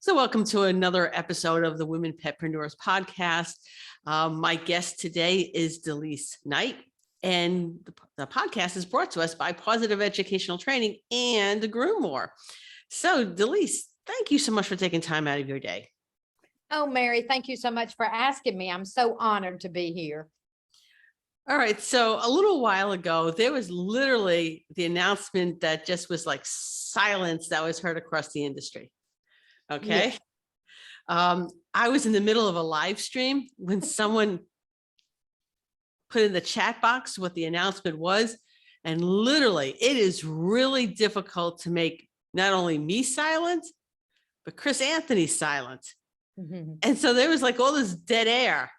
So welcome to another episode of the Women Petprenuers podcast. My guest today is Delise Knight, and the podcast is brought to us by Positive Educational Training and Groom More. So Delise, thank you so much for taking time out of your day. Oh, Mary, thank you so much for asking me. I'm so honored to be here. All right. So a little while ago, there was literally the announcement that just was like silence that was heard across the industry. Okay. Yeah. I was in the middle of a live stream when someone put in the chat box what the announcement was. And literally, it is really difficult to make not only me silent, but Chris Anthony silent. Mm-hmm. And so there was like all this dead air.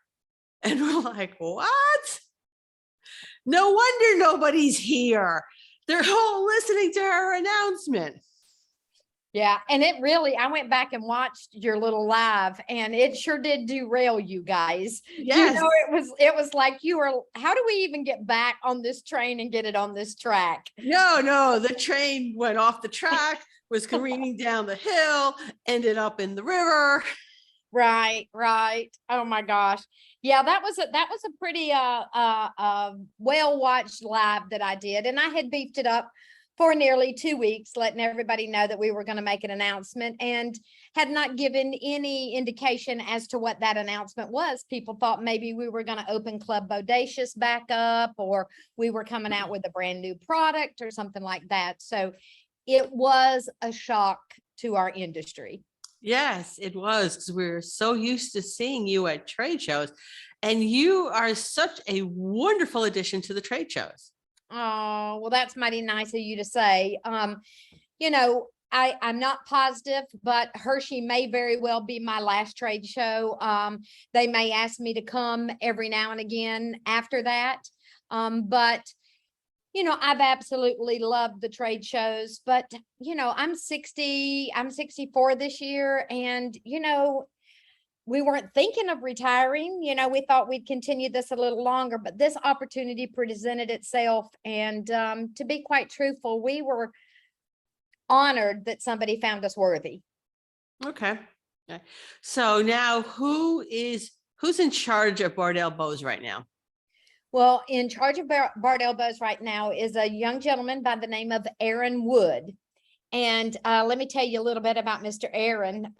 And we're like, what? No wonder nobody's here. They're all listening to her announcement. Yeah. And it really, I went back and watched your little live and it sure did derail you guys. Yes. You know, it was like you were, how do we even get back on this train and get it on this track? No, the train went off the track, was careening down the hill, ended up in the river. Right. Oh my gosh. Yeah, that was a pretty well watched live that I did, and I had beefed it up for nearly 2 weeks, letting everybody know that we were going to make an announcement, and had not given any indication as to what that announcement was. People thought maybe we were going to open Club Bodacious back up, or we were coming out with a brand new product or something like that. So it was a shock to our industry. Yes, it was, because we're so used to seeing you at trade shows, and you are such a wonderful addition to the trade shows. Oh, well, that's mighty nice of you to say. You know, I'm not positive, but Hershey may very well be my last trade show. They may ask me to come every now and again after that. But you know, I've absolutely loved the trade shows, but you know, I'm 64 this year, and you know, we weren't thinking of retiring. You know, we thought we'd continue this a little longer, but this opportunity presented itself. And to be quite truthful, we were honored that somebody found us worthy. Okay. So now who's in charge of Bard Elbows right now? Well, in charge of Bard Elbows right now is a young gentleman by the name of Aaron Wood. And let me tell you a little bit about Mr. Aaron.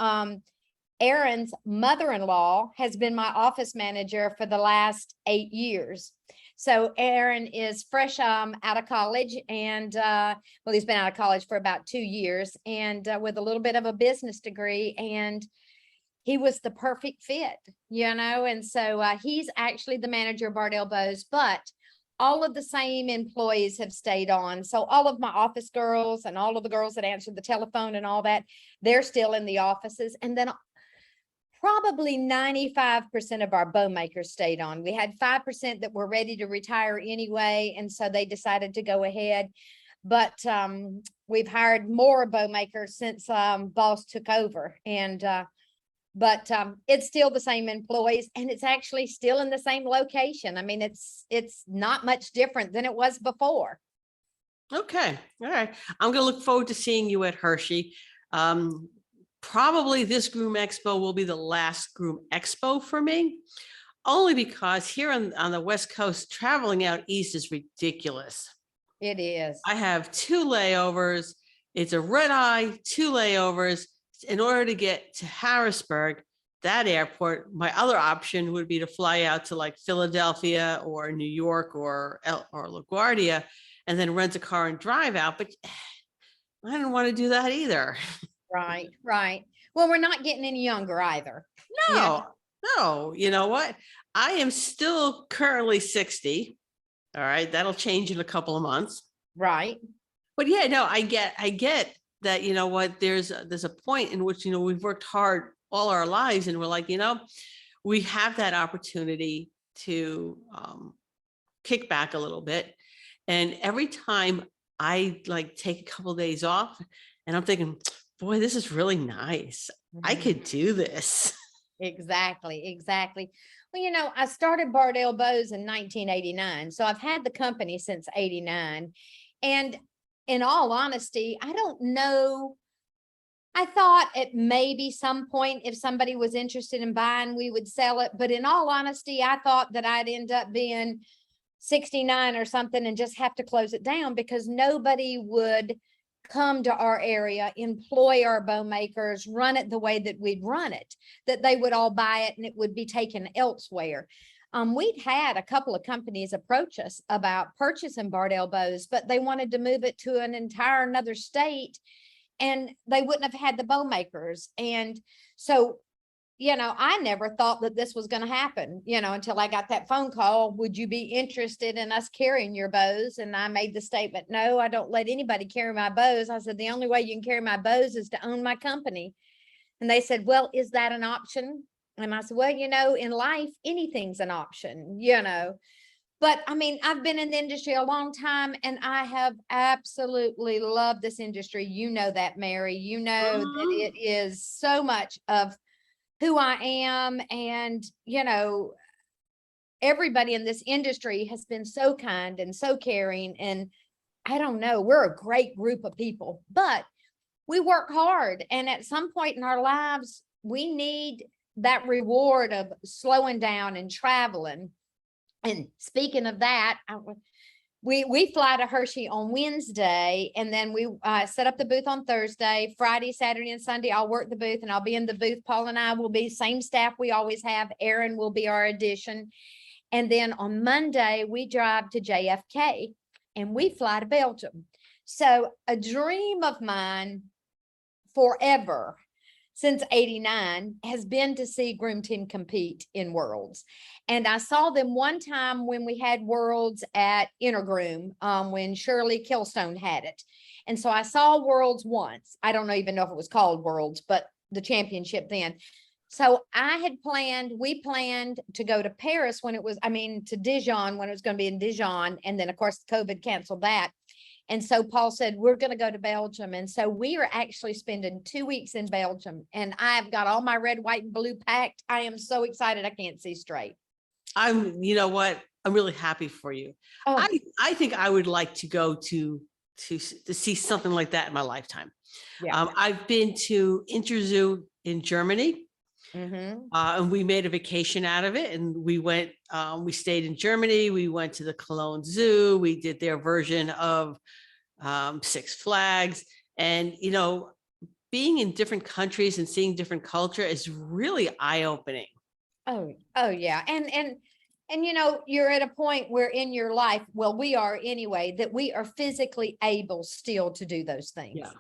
Aaron's mother-in-law has been my office manager for the last 8 years. So Aaron is fresh out of college, and well, he's been out of college for about 2 years, and with a little bit of a business degree, and he was the perfect fit, you know. And so he's actually the manager of Bard Elbows, but all of the same employees have stayed on. So all of my office girls and all of the girls that answered the telephone and all that, they're still in the offices. And then probably 95% of our bow makers stayed on. We had 5% that were ready to retire anyway, and so they decided to go ahead. But we've hired more bow makers since Boss took over, and but it's still the same employees, and it's actually still in the same location. I mean, it's not much different than it was before. Okay. All right. I'm going to look forward to seeing you at Hershey. Probably this Groom Expo will be the last Groom Expo for me, only because here on the West Coast, traveling out east is ridiculous. It is. I have 2 layovers. It's a red eye, 2 layovers. In order to get to Harrisburg, that airport, my other option would be to fly out to like Philadelphia or New York or LaGuardia, and then rent a car and drive out. But I don't want to do that either. Right. Well, we're not getting any younger either. No. You know what? I am still currently 60. All right. That'll change in a couple of months. Right. But yeah, no, I get that, you know what, there's a point in which, you know, we've worked hard all our lives, and we're like, you know, we have that opportunity to kick back a little bit. And every time I like take a couple of days off, and I'm thinking, boy, this is really nice. I could do this. Exactly. Well, you know, I started Bard Elbows in 1989. So I've had the company since 89. And in all honesty, I don't know I thought at maybe some point, if somebody was interested in buying, we would sell it. But in all honesty, I thought that I'd end up being 69 or something and just have to close it down because nobody would come to our area, employ our bow makers, run it the way that we'd run it, that they would all buy it and it would be taken elsewhere. We'd had a couple of companies approach us about purchasing Bardell bows, but they wanted to move it to an entire another state and they wouldn't have had the bow makers. And so, I never thought that this was going to happen, until I got that phone call. Would you be interested in us carrying your bows? And I made the statement, no, I don't let anybody carry my bows. I said, the only way you can carry my bows is to own my company. And they said, well, is that an option? And I said, well, in life, anything's an option, But I mean, I've been in the industry a long time and I have absolutely loved this industry. You know that, Mary. You know that it is so much of who I am. And, everybody in this industry has been so kind and so caring. And I don't know, we're a great group of people, but we work hard. And at some point in our lives, we need that reward of slowing down and traveling. And speaking of that, we fly to Hershey on Wednesday, and then we set up the booth on Thursday. Friday, Saturday, and Sunday, I'll work the booth and I'll be in the booth. Paul and I will be same staff we always have. Aaron will be our addition. And then on Monday, we drive to JFK and we fly to Belgium. So a dream of mine forever since '89 has been to see Groom Team compete in Worlds. And I saw them one time when we had Worlds at Intergroom, when Shirley Killstone had it. And so I saw Worlds once. I don't even know if it was called Worlds, but the championship then. So we planned to go to Paris to Dijon when it was going to be in Dijon. And then of course, COVID canceled that. And so Paul said, we're going to go to Belgium. And so we are actually spending 2 weeks in Belgium. And I've got all my red, white, and blue packed. I am so excited. I can't see straight. You know what? I'm really happy for you. Oh. I think I would like to go to see something like that in my lifetime. Yeah. I've been to Interzoo in Germany. And we made a vacation out of it. And we went, we stayed in Germany. We went to the Cologne Zoo. We did their version of Six Flags. And, being in different countries and seeing different culture is really eye-opening. Oh, yeah. And you're at a point where in your life, well, we are anyway, that we are physically able still to do those things. Yeah.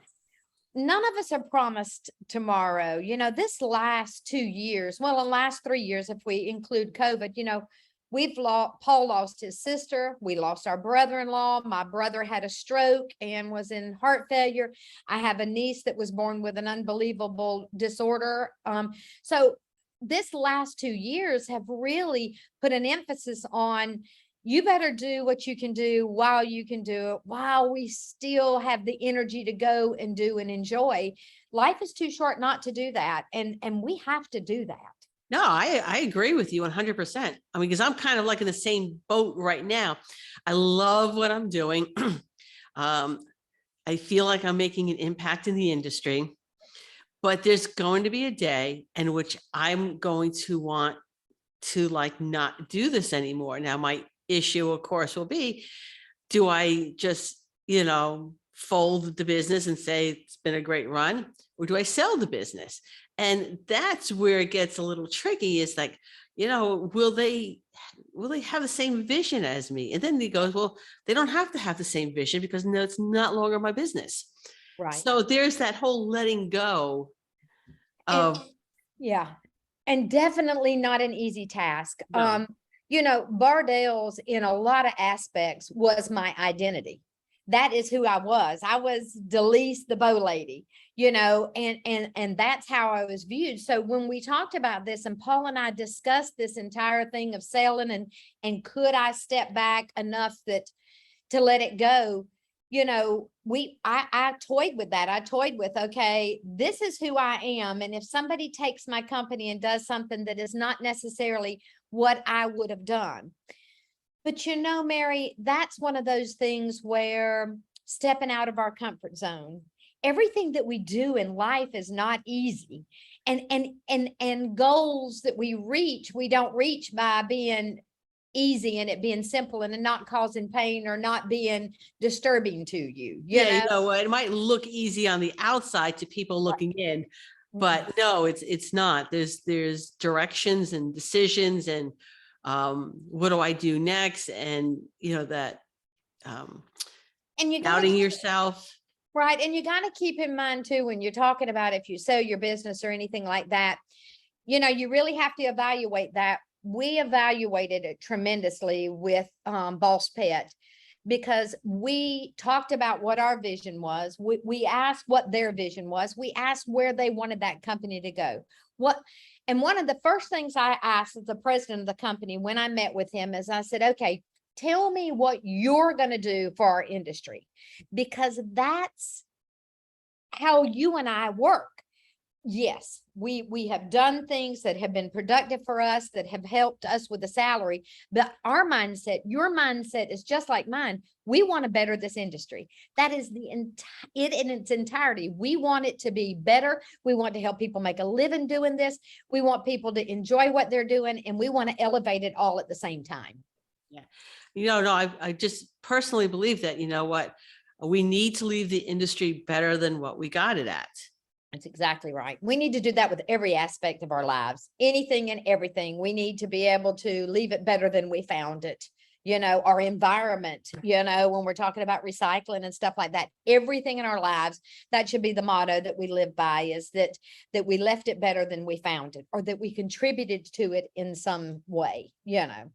None of us are promised tomorrow. This last 2 years, well, the last 3 years, if we include COVID, Paul lost his sister. We lost our brother-in-law. My brother had a stroke and was in heart failure. I have a niece that was born with an unbelievable disorder. So this last 2 years have really put an emphasis on, you better do what you can do while you can do it, while we still have the energy to go and do and enjoy. Life is too short not to do that. And we have to do that. No, I agree with you 100%. Because I'm kind of like in the same boat right now. I love what I'm doing. I feel like I'm making an impact in the industry, but there's going to be a day in which I'm going to want to not do this anymore. Now, my issue, of course, will be, do I just, fold the business and say it's been a great run, or do I sell the business? And that's where it gets a little tricky, is will they have the same vision as me? And then he goes, well, they don't have to have the same vision because no, it's not longer my business. Right. So there's that whole letting go of. Yeah. And definitely not an easy task. No. Bardell's in a lot of aspects was my identity. That is who I was. I was Delise, the bow lady, and that's how I was viewed. So when we talked about this, and Paul and I discussed this entire thing of selling and could I step back enough to let it go, I toyed with that. I toyed with, okay, this is who I am. And if somebody takes my company and does something that is not necessarily what I would have done. But Mary, that's one of those things where stepping out of our comfort zone everything that we do in life is not easy. And goals that we reach, we don't reach by being easy and it being simple and not causing pain or not being disturbing to you. Yeah, know? you know, it might look easy on the outside to people looking in, but no, it's not. There's directions and decisions and what do I do next? And you know, that And you doubting gotta, yourself. right. And you got to keep in mind too, when you're talking about if you sell your business or anything like that, you know, you really have to evaluate that. We evaluated it tremendously with Boss Pet because we talked about what our vision was. We asked what their vision was. We asked where they wanted that company to go. And one of the first things I asked as the president of the company when I met with him is I said, okay, tell me what you're going to do for our industry, because that's how you and I work. Yes, we have done things that have been productive for us, that have helped us with the salary, but our mindset, your mindset is just like mine. We want to better this industry. That is it in its entirety. We want it to be better. We want to help people make a living doing this. We want people to enjoy what they're doing, and we want to elevate it all at the same time. Yeah. You know, no, I just personally believe that, you know what, we need to leave the industry better than what we got it at. That's exactly right. We need to do that with every aspect of our lives, anything and everything. We need to be able to leave it better than we found it. You know, our environment, you know, when we're talking about recycling and stuff like that, everything in our lives, that should be the motto that we live by, is that we left it better than we found it, or that we contributed to it in some way, you know.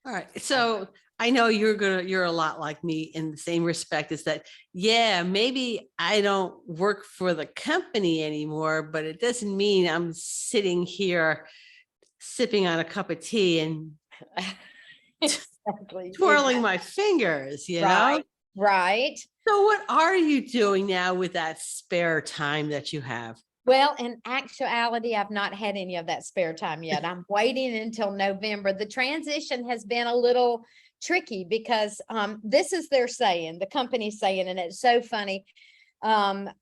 All right. So I know you're a lot like me in the same respect, is that, yeah, maybe I don't work for the company anymore, but it doesn't mean I'm sitting here sipping on a cup of tea and Exactly. twirling my fingers, you know? Right. Right. So what are you doing now with that spare time that you have? Well, in actuality, I've not had any of that spare time yet. I'm waiting until November. The transition has been a little tricky because this is their saying, the company's saying, and it's so funny.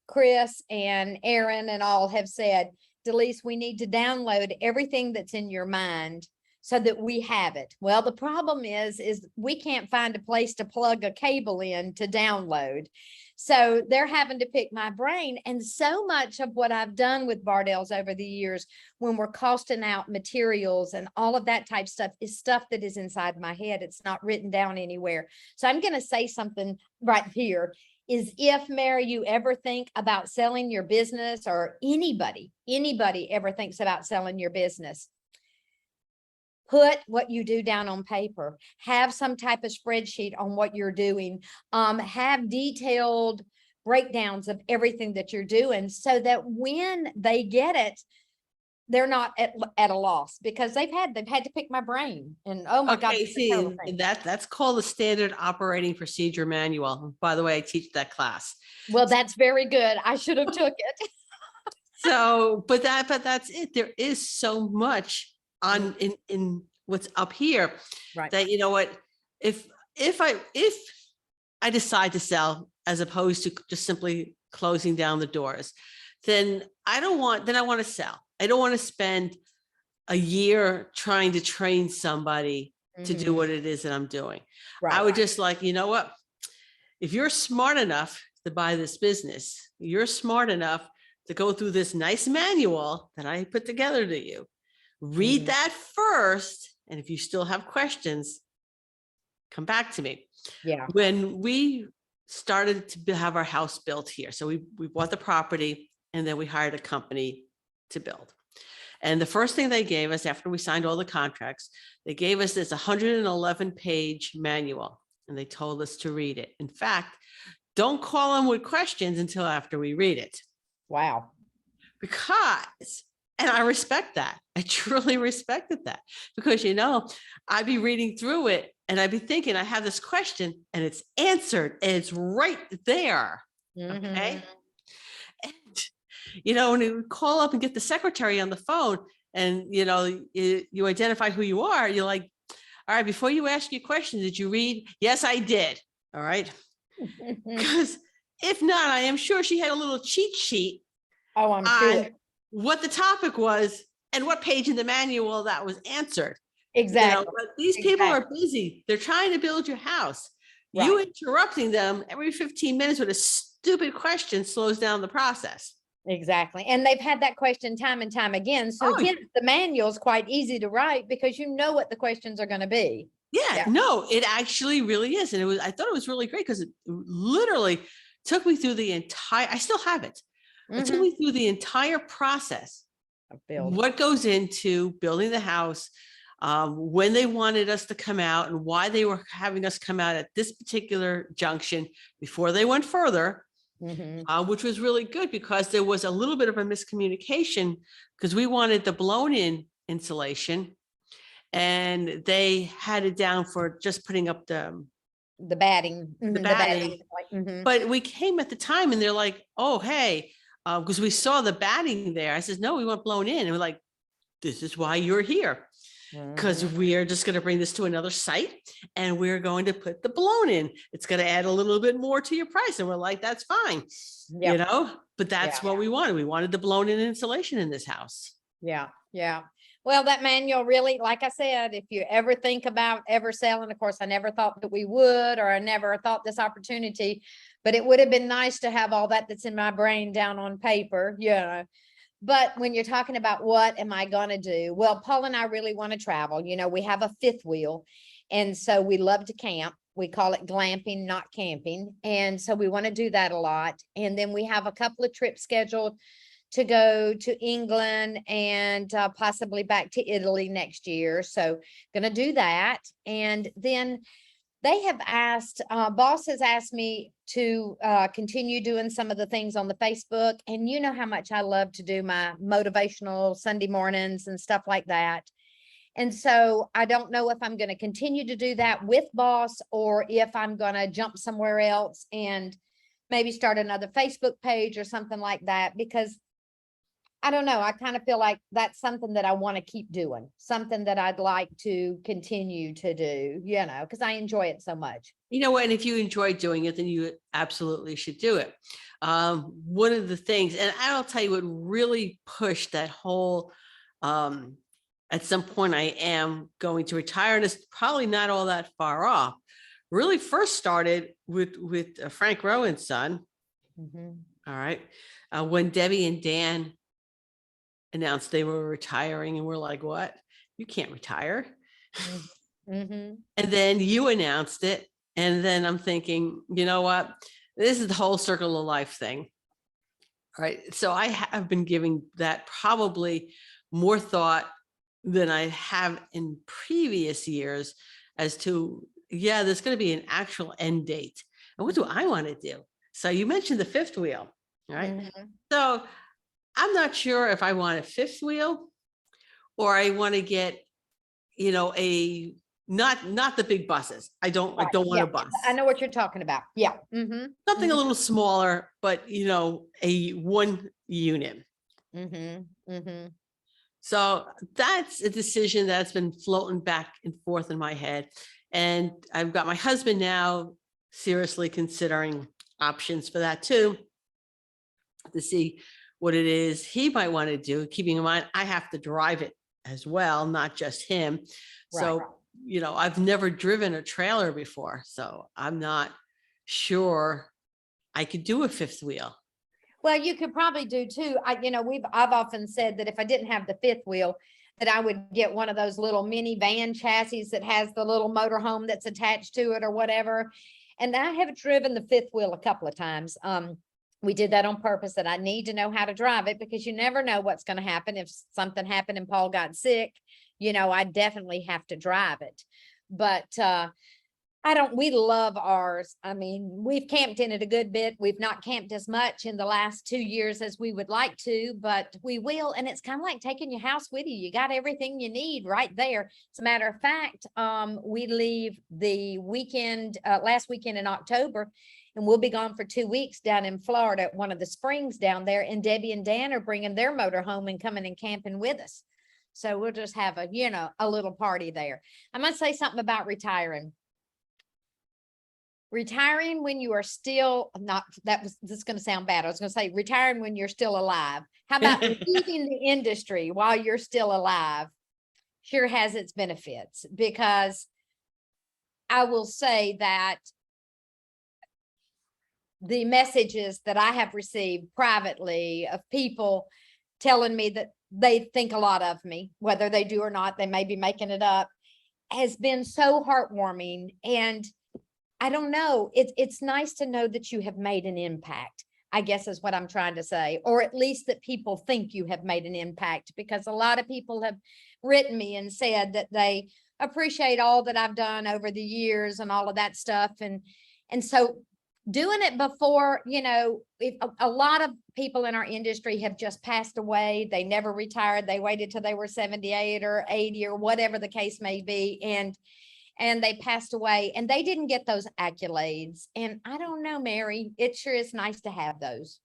Chris and Aaron and all have said, Delise, we need to download everything that's in your mind so that we have it. Well, the problem is we can't find a place to plug a cable in to download. So they're having to pick my brain. And so much of what I've done with Bardell's over the years, when we're costing out materials and all of that type stuff, is stuff that is inside my head. It's not written down anywhere. So I'm going to say something right here. Is if, Mary, you ever think about selling your business, or anybody ever thinks about selling your business, put what you do down on paper, have some type of spreadsheet on what you're doing, have detailed breakdowns of everything that you're doing, so that when they get it, they're not at a loss, because they've had to pick my brain. And oh my God, see, that's called the Standard Operating Procedure Manual. By the way, I teach that class. Well, that's very good. I should have took it. So, but that's it. There is so much on in what's up here, right, that, you know what, if I decide to sell, as opposed to just simply closing down the doors, then I want to sell. I don't want to spend a year trying to train somebody to do what it is that I'm doing. Right. I would just like, you know what, if you're smart enough to buy this business, you're smart enough to go through this nice manual that I put together to you. Read that first. And if you still have questions, come back to me. Yeah. When we started to have our house built here, so we bought the property and then we hired a company to build. And the first thing they gave us after we signed all the contracts, they gave us this 111-page manual, and they told us to read it. In fact, don't call them with questions until after we read it. Wow. Because, and I respect that. I truly respected that, because, you know, I'd be reading through it and I'd be thinking, I have this question and it's answered and it's right there. Okay. And, you know, when you call up and get the secretary on the phone and, you know, you identify who you are, you're like, all right, before you ask your question, did you read? Yes, I did. All right. Because If not, I am sure she had a little cheat sheet Oh, I'm on sure. what the topic was and what page in the manual that was answered. Exactly. But these people are busy. They're trying to build your house. You Right. interrupting them every 15 minutes with a stupid question slows down the process. Exactly. And they've had that question time and time again. So Oh, hence the manual is quite easy to write because you know what the questions are going to be. yeah, no, it actually really is. And I thought it was really great because it literally took me through the entire, I still have it. It took me through the entire process. Build. What goes into building the house, when they wanted us to come out and why they were having us come out at this particular junction before they went further, which was really good because there was a little bit of a miscommunication because we wanted the blown in insulation and they had it down for just putting up the batting. the batting. But we came at the time and they're like, oh, hey, because we saw the batting there. I says, no, we want blown in. And we're like, this is why you're here. Because we are just going to bring this to another site and we're going to put the blown in. It's going to add a little bit more to your price. And we're like, that's fine, but that's what we wanted. We wanted the blown in insulation in this house. Yeah. Yeah. Well, that manual really, like I said, if you ever think about ever selling, of course, I never thought that we would, or I never thought this opportunity, but it would have been nice to have all that's in my brain down on paper, But when you're talking about what am I going to do? Well, Paul and I really want to travel. We have a fifth wheel. And so we love to camp. We call it glamping, not camping. And so we want to do that a lot. And then we have a couple of trips scheduled to go to England and possibly back to Italy next year. So going to do that. And then they have asked, boss has asked me to continue doing some of the things on the Facebook. And you know how much I love to do my motivational Sunday mornings and stuff like that. And so I don't know if I'm going to continue to do that with boss or if I'm going to jump somewhere else and maybe start another Facebook page or something like that, because I don't know. I kind of feel like that's something that I want to keep doing, something that I'd like to continue to do, because I enjoy it so much. And if you enjoy doing it, then you absolutely should do it. One of the things, and I'll tell you what really pushed that whole, at some point I am going to retire, and it's probably not all that far off. Really first started with Frank Rowan's son. All right. When Debbie and Dan announced they were retiring, and we're like, what? You can't retire. And then you announced it. And then I'm thinking, you know what? This is the whole circle of life thing. All right. So I have been giving that probably more thought than I have in previous years as to, there's going to be an actual end date. And what do I want to do? So you mentioned the fifth wheel, right? So I'm not sure if I want a fifth wheel or I want to get, a not the big buses. I don't want a bus. I know what you're talking about. Yeah. Something a little smaller, but a one unit. So that's a decision that's been floating back and forth in my head. And I've got my husband now seriously considering options for that too, to see what it is he might want to do, keeping in mind I have to drive it as well, not just him. So, I've never driven a trailer before, so I'm not sure I could do a fifth wheel. Well, you could probably do too. I've often said that if I didn't have the fifth wheel, that I would get one of those little mini van chassis that has the little motorhome that's attached to it or whatever. And I have driven the fifth wheel a couple of times. We did that on purpose, that I need to know how to drive it, because you never know what's going to happen. If something happened and Paul got sick, I definitely have to drive it. But we love ours. I mean, we've camped in it a good bit. We've not camped as much in the last 2 years as we would like to, but we will. And it's kind of like taking your house with you. You got everything you need right there. As a matter of fact, we leave the weekend, last weekend in October, and we'll be gone for 2 weeks down in Florida at one of the springs down there. And Debbie and Dan are bringing their motor home and coming and camping with us. So we'll just have a little party there. I must say something about retiring. retiring when you are still not, this is going to sound bad. I was going to say retiring when you're still alive. How about leaving the industry while you're still alive? Sure has its benefits, because I will say that the messages that I have received privately of people telling me that they think a lot of me, whether they do or not, they may be making it up, has been so heartwarming. And I don't know, it's nice to know that you have made an impact, I guess is what I'm trying to say, or at least that people think you have made an impact, because a lot of people have written me and said that they appreciate all that I've done over the years and all of that stuff. And so doing it before, you know, if a lot of people in our industry have just passed away, they never retired, they waited till they were 78 or 80 or whatever the case may be, and they passed away and they didn't get those accolades. And I don't know, Mary, it sure is nice to have those.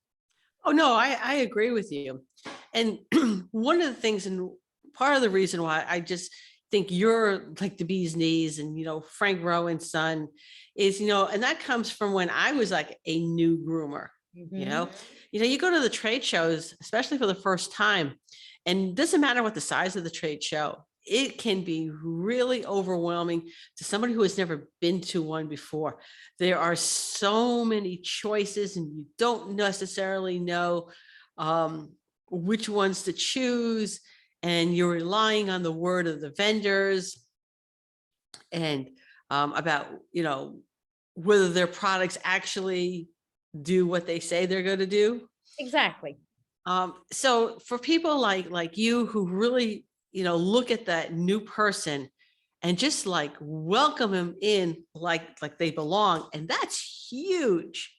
Oh, no, I agree with you. And one of the things, and part of the reason why I just think you're like the bee's knees, and, you know, Frank Rowan's son is, you know, and that comes from when I was like a new groomer, you know, you go to the trade shows, especially for the first time, and it doesn't matter what the size of the trade show, it can be really overwhelming to somebody who has never been to one before. There are so many choices and you don't necessarily know which ones to choose. And you're relying on the word of the vendors and about, you know, whether their products actually do what they say they're going to do. Exactly. So for people like you who really, you know, look at that new person and just like welcome them in like they belong, and that's huge.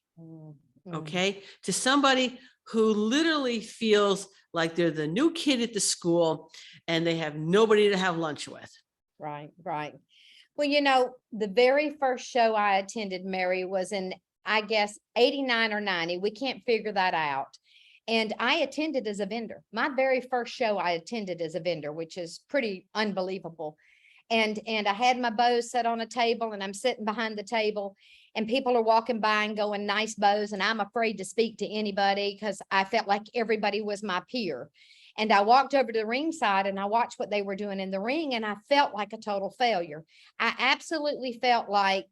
Okay, to somebody who literally feels like they're the new kid at the school and they have nobody to have lunch with. Right, right. Well, you know, the very first show I attended, Mary, was in, I guess, 89 or 90. We can't figure that out. And I attended as a vendor. My very first show I attended as a vendor, which is pretty unbelievable. And I had my bows set on a table, and I'm sitting behind the table, and people are walking by and going, nice bows. And I'm afraid to speak to anybody because I felt like everybody was my peer. And I walked over to the ring side and I watched what they were doing in the ring, and I felt like a total failure. I absolutely felt like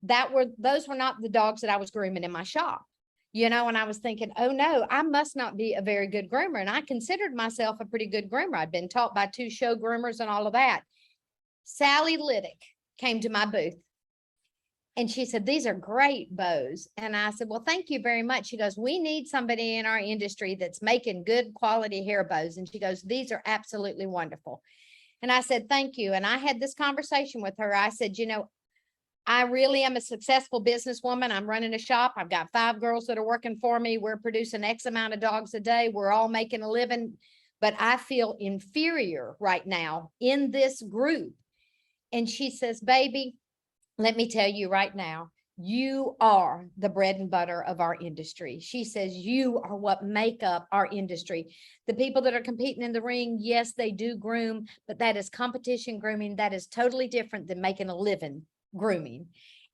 those were not the dogs that I was grooming in my shop. You know, and I was thinking, oh no, I must not be a very good groomer. And I considered myself a pretty good groomer. I'd been taught by 2 show groomers and all of that. Sally Liddick came to my booth and she said, these are great bows. And I said, well, thank you very much. She goes, we need somebody in our industry that's making good quality hair bows. And she goes, these are absolutely wonderful. And I said, thank you. And I had this conversation with her. I said, you know, I really am a successful businesswoman. I'm running a shop. I've got 5 girls that are working for me. We're producing X amount of dogs a day. We're all making a living, but I feel inferior right now in this group. And she says, baby, let me tell you right now, you are the bread and butter of our industry. She says, you are what make up our industry. The people that are competing in the ring, yes, they do groom, but that is competition grooming. That is totally different than making a living grooming.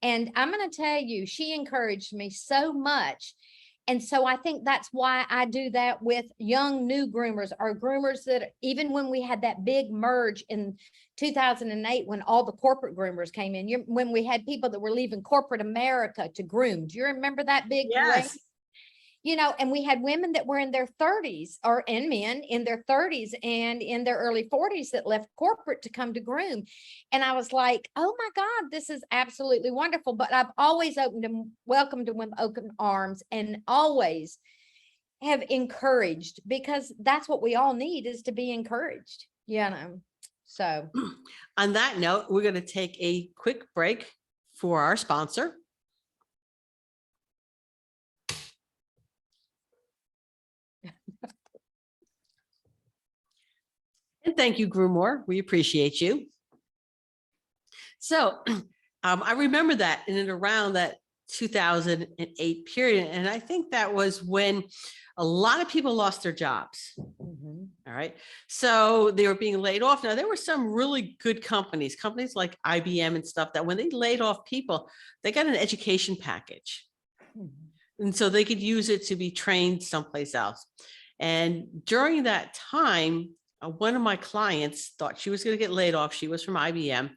And I'm going to tell you, she encouraged me so much. And so I think that's why I do that with young new groomers, or groomers that even when we had that big merge in 2008, when all the corporate groomers came in, when we had people that were leaving corporate America to groom. Do you remember that big Yes. wave? You know, and we had women that were in their 30s and men in their 30s and in their early 40s that left corporate to come to groom. And I was like, oh my God, this is absolutely wonderful. But I've always welcomed them with open arms, and always have encouraged, because that's what we all need, is to be encouraged, you know. So on that note, we're going to take a quick break for our sponsor. And thank you, Groomer. We appreciate you. So I remember that in and around that 2008 period. And I think that was when a lot of people lost their jobs. All right. So they were being laid off. Now, there were some really good companies like IBM and stuff, that when they laid off people, they got an education package. And so they could use it to be trained someplace else. And during that time, one of my clients thought she was going to get laid off. She was from IBM.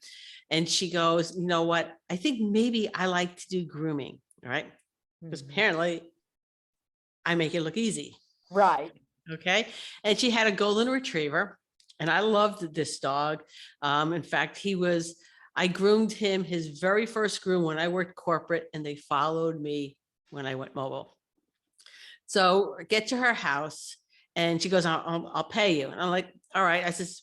And she goes, you know what? I think maybe I like to do grooming. All right. Because apparently I make it look easy. Right. Okay. And she had a golden retriever. And I loved this dog. In fact, I groomed him his very first groom when I worked corporate, and they followed me when I went mobile. So I get to her house and she goes, I'll pay you. And I'm like, all right. I says,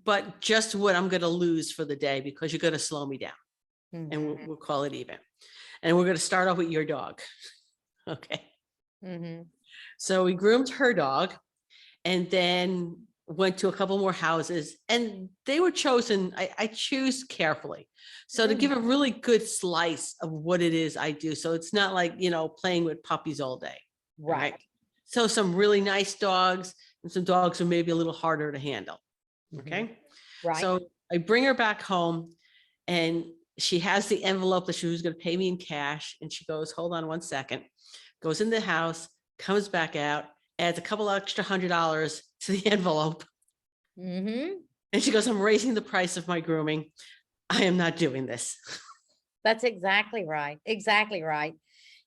but just what I'm going to lose for the day, because you're going to slow me down, and we'll call it even. And we're going to start off with your dog. Okay. So we groomed her dog, and then went to a couple more houses, and they were chosen. I choose carefully. So to give a really good slice of what it is I do. So it's not like, playing with puppies all day. Right. So some really nice dogs, and some dogs who may be a little harder to handle. Okay. Right. So I bring her back home, and she has the envelope that she was going to pay me in cash. And she goes, hold on one second, goes in the house, comes back out, adds a couple extra $100 to the envelope. And she goes, I'm raising the price of my grooming. I am not doing this. That's exactly right. Exactly right.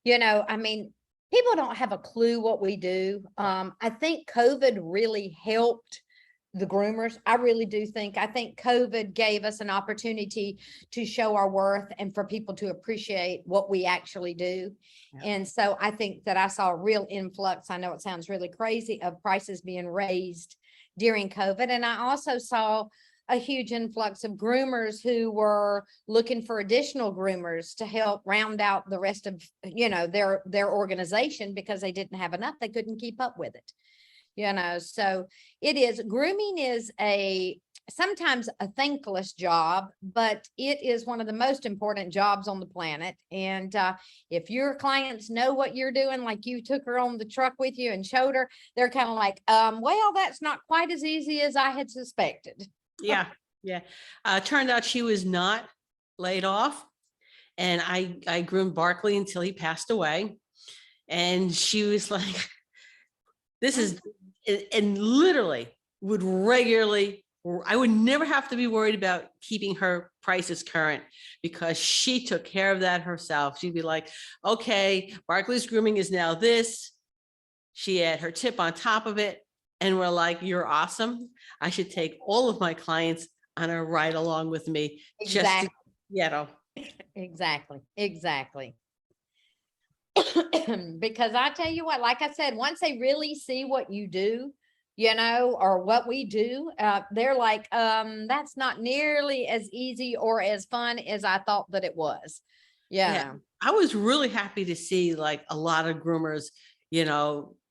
I mean, people don't have a clue what we do. I think COVID really helped the groomers. I really do think. I think COVID gave us an opportunity to show our worth and for people to appreciate what we actually do. Yeah. And so I think that I saw a real influx. I know it sounds really crazy, of prices being raised during COVID. And I also saw a huge influx of groomers who were looking for additional groomers to help round out the rest of, their organization, because they didn't have enough. They couldn't keep up with it. So grooming is sometimes a thankless job, but it is one of the most important jobs on the planet. And if your clients know what you're doing, like you took her on the truck with you and showed her, they're kind of like, well, that's not quite as easy as I had suspected. Yeah. Yeah. Turned out she was not laid off. And I groomed Barkley until he passed away. And she was like, this is, and literally I would never have to be worried about keeping her prices current, because she took care of that herself. She'd be like, okay, Barkley's grooming is now this. She had her tip on top of it. And we're like, you're awesome. I should take all of my clients on a ride along with me. Exactly. Exactly. Exactly. Because I tell you what, like I said, once they really see what you do, or what we do, they're like, that's not nearly as easy or as fun as I thought that it was. Yeah. I was really happy to see like a lot of groomers,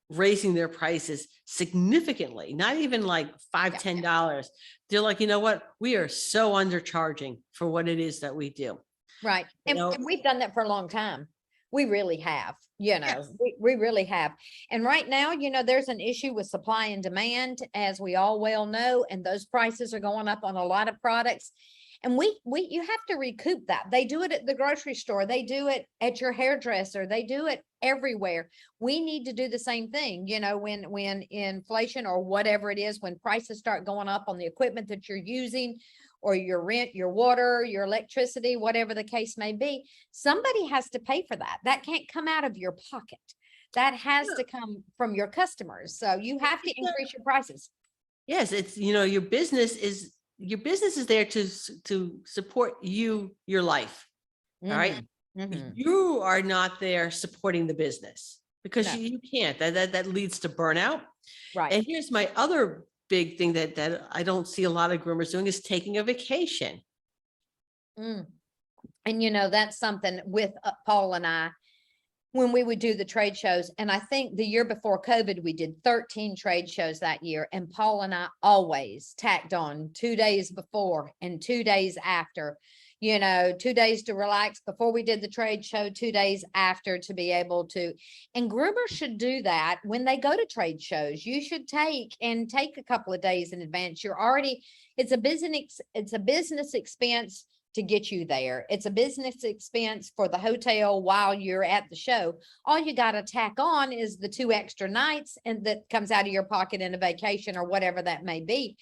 raising their prices significantly, not even like $5-10. They're like, you know what? We are so undercharging for what it is that we do. Right. And we've done that for a long time. We really have, yes. we really have. And right now, there's an issue with supply and demand, as we all well know, and those prices are going up on a lot of products. And you have to recoup that. They do it at the grocery store. They do it at your hairdresser. They do it everywhere. We need to do the same thing. When inflation or whatever it is, when prices start going up on the equipment that you're using, or your rent, your water, your electricity, whatever the case may be, somebody has to pay for that. That can't come out of your pocket. That has to come from your customers. So you have to increase your prices. Yes, it's, your business is there to support your life. All right. You are not there supporting the business, because you can't. That leads to burnout. Right. And here's my other big thing that I don't see a lot of groomers doing, is taking a vacation. And that's something with Paul and I, when we would do the trade shows. And I think the year before COVID, we did 13 trade shows that year. And Paul and I always tacked on 2 days before and 2 days after, you know, 2 days to relax before we did the trade show, 2 days after to be able to. And groomers should do that when they go to trade shows. You should take a couple of days in advance. You're already, it's a business expense to get you there. It's a business expense for the hotel while you're at the show. All you got to tack on is the 2 extra nights, and that comes out of your pocket in a vacation or whatever that may be.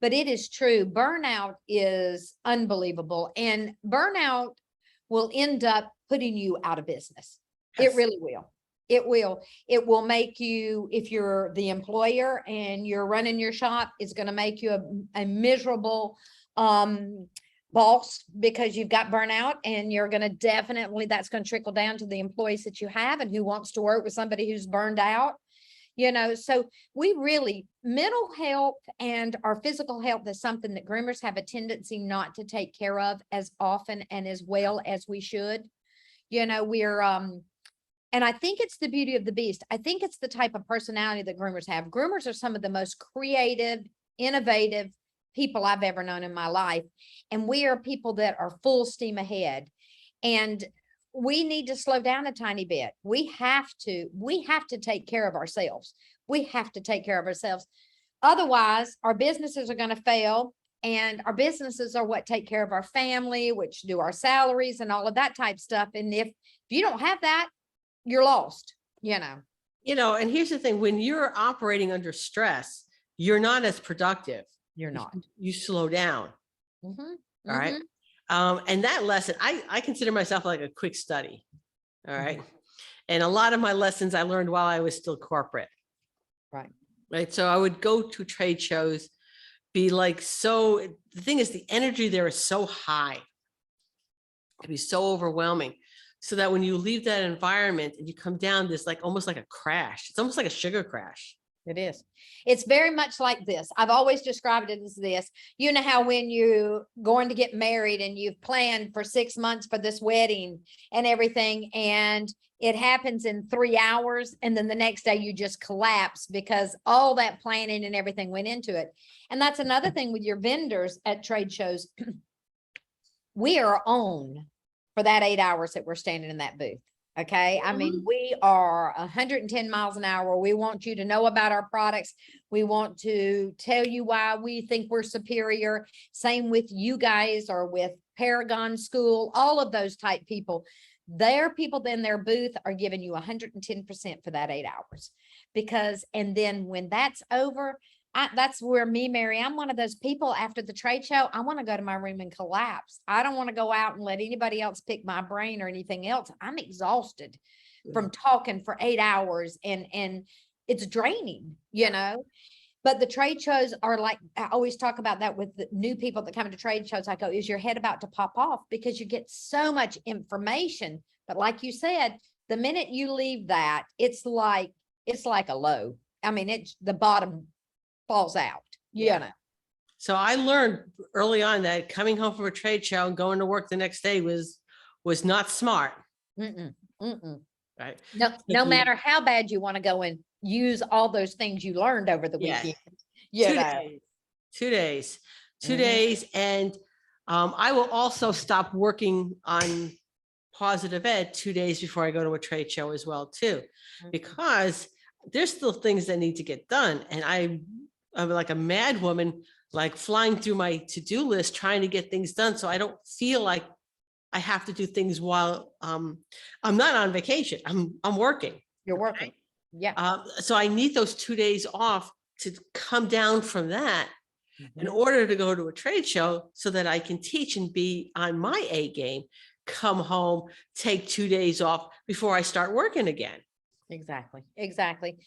But it is true. Burnout is unbelievable, and burnout will end up putting you out of business. Yes. It really will. It will. It will make you, if you're the employer and you're running your shop, it's going to make you a miserable boss, because you've got burnout, and you're going to definitely, that's going to trickle down to the employees that you have, and who wants to work with somebody who's burned out, you know. So we really, mental health and our physical health is something that groomers have a tendency not to take care of as often and as well as we should. You know, we're, and I think it's the beauty of the beast. I think it's the type of personality that groomers have. Groomers are some of the most creative, innovative people I've ever known in my life. And we are people that are full steam ahead, and we need to slow down a tiny bit. We have to take care of ourselves. We have to take care of ourselves. Otherwise, our businesses are going to fail, and our businesses are what take care of our family, which do our salaries and all of that type stuff. And if you don't have that, you're lost, you know. You know, and here's the thing, when you're operating under stress, you're not as productive. You're not. You slow down. Mhm, All right. And that lesson, I consider myself like a quick study. All right. And a lot of my lessons I learned while I was still corporate. Right. Right. So I would go to trade shows, be like, so the thing is, the energy there is so high. It'd be so overwhelming. So that when you leave that environment and you come down, there's like almost like a crash. It's almost like a sugar crash. It is. It's very much like this. I've always described it as this. You know how when you're going to get married and you've planned for 6 months for this wedding and everything, and it happens in 3 hours, and then the next day you just collapse because all that planning and everything went into it. And that's another thing with your vendors at trade shows. We are on for that 8 hours that we're standing in that booth. Okay. I mean, we are 110 miles an hour. We want you to know about our products. We want to tell you why we think we're superior. Same with you guys, or with Paragon School, all of those type people. Their people in their booth are giving you 110% for that 8 hours, because, and then when that's over, that's where me, Mary, I'm one of those people after the trade show, I want to go to my room and collapse. I don't want to go out and let anybody else pick my brain or anything else. I'm exhausted from talking for 8 hours, and it's draining, you know. But the trade shows are like, I always talk about that with the new people that come to trade shows. I go, is your head about to pop off? Because you get so much information. But like you said, the minute you leave that, it's like a low. I mean, it's the bottom falls out, you know. So I learned early on that coming home from a trade show and going to work the next day was not smart. Right. No matter how bad you want to go and use all those things you learned over the weekend. Yeah. 2 days. 2 days. And I will also stop working on positive ed 2 days before I go to a trade show as well too, because there's still things that need to get done. And I'm like a mad woman, like flying through my to-do list, trying to get things done. So I don't feel like I have to do things while I'm not on vacation. I'm working. You're working. Yeah. So I need those 2 days off to come down from that in order to go to a trade show, so that I can teach and be on my A game, come home, take 2 days off before I start working again. Exactly.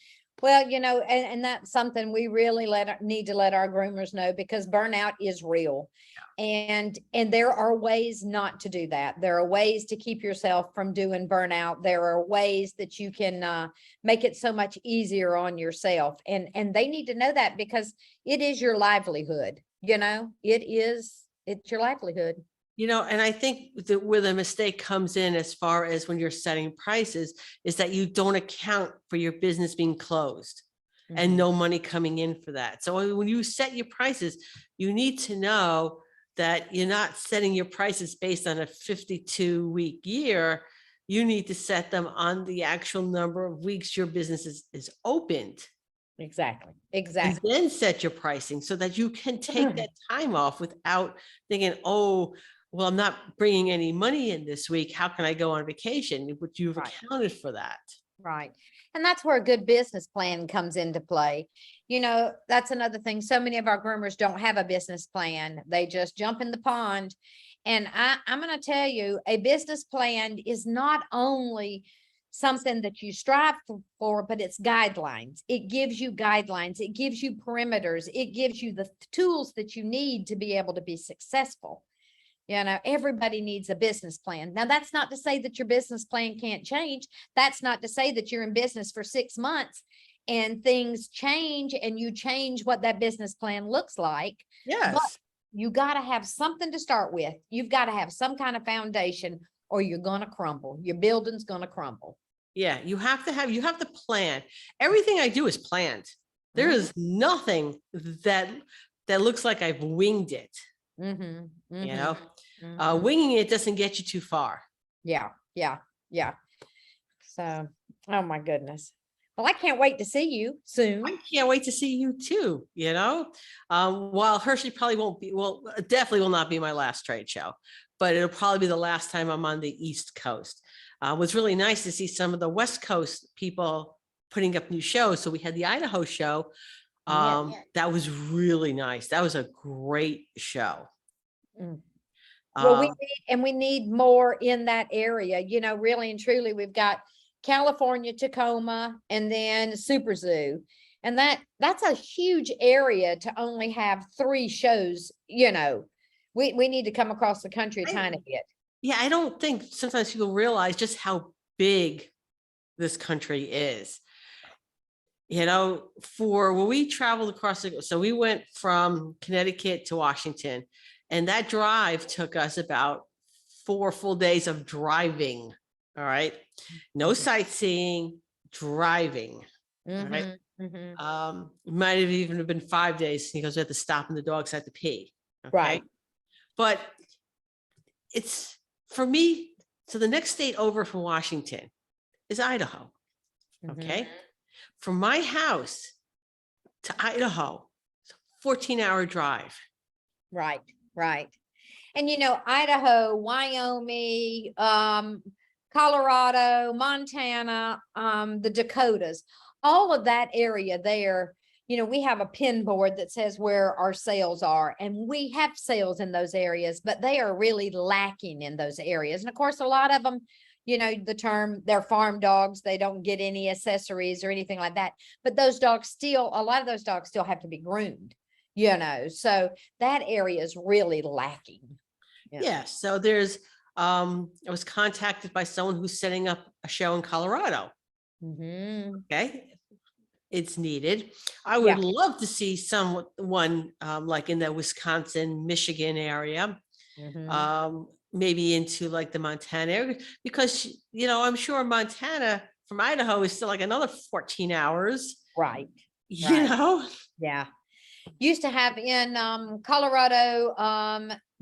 Well, you know, and that's something we really need to let our groomers know, because burnout is real. And there are ways not to do that. There are ways to keep yourself from doing burnout. There are ways that you can make it so much easier on yourself. And they need to know that, because it is your livelihood, you know, it's your livelihood. You know, and I think that where the mistake comes in, as far as when you're setting prices, is that you don't account for your business being closed and no money coming in for that. So when you set your prices, you need to know that you're not setting your prices based on a 52-week year. You need to set them on the actual number of weeks your business is opened. Exactly. And Exactly. then set your pricing so that you can take that time off without thinking, oh, well, I'm not bringing any money in this week. How can I go on vacation? But you've Right. accounted for that. Right. And that's where a good business plan comes into play. You know, that's another thing. So many of our groomers don't have a business plan. They just jump in the pond. And I'm going to tell you, a business plan is not only something that you strive for, but it's guidelines. It gives you guidelines. It gives you perimeters. It gives you the tools that you need to be able to be successful. You know, everybody needs a business plan. Now, that's not to say that your business plan can't change. That's not to say that you're in business for 6 months and things change and you change what that business plan looks like. But Yes. you got to have something to start with. You've got to have some kind of foundation or you're going to crumble. Your building's going to crumble. Yeah. You have to plan. Everything I do is planned. There is nothing that looks like I've winged it. You know, winging it doesn't get you too far. Yeah. So, oh my goodness. Well, I can't wait to see you soon. I can't wait to see you too, you know. While Hershey probably won't be, well, definitely will not be my last trade show, but it'll probably be the last time I'm on the East Coast. It was really nice to see some of the West Coast people putting up new shows. So we had the Idaho show. That was really nice. That was a great show. Well, we need more in that area, you know, really and truly. We've got California, Tacoma, and then Super Zoo. And that's a huge area to only have 3 shows, you know. We need to come across the country a tiny bit. Yeah, I don't think sometimes people realize just how big this country is. You know, when we traveled across so we went from Connecticut to Washington, and that drive took us about 4 full days of driving. All right. No sightseeing, driving. All right. It might have even been 5 days because we had to stop and the dogs had to pee. Okay? Right. But it's for me. So the next state over from Washington is Idaho. Okay. From my house to Idaho, it's a 14-hour drive. Right. And, you know, Idaho, Wyoming, Colorado, Montana, the Dakotas, all of that area there, you know, we have a pin board that says where our sales are, and we have sales in those areas, but they are really lacking in those areas. And of course, a lot of them, you know, the term, they're farm dogs. They don't get any accessories or anything like that. But those dogs still, a lot of those dogs still have to be groomed, you know, so that area is really lacking. Yeah. So there's, I was contacted by someone who's setting up a show in Colorado. Okay. It's needed. I would love to see someone like in the Wisconsin, Michigan area, maybe into like the Montana area, because, you know, I'm sure Montana from Idaho is still like another 14 hours. Right. You know? Yeah. Used to have in Colorado,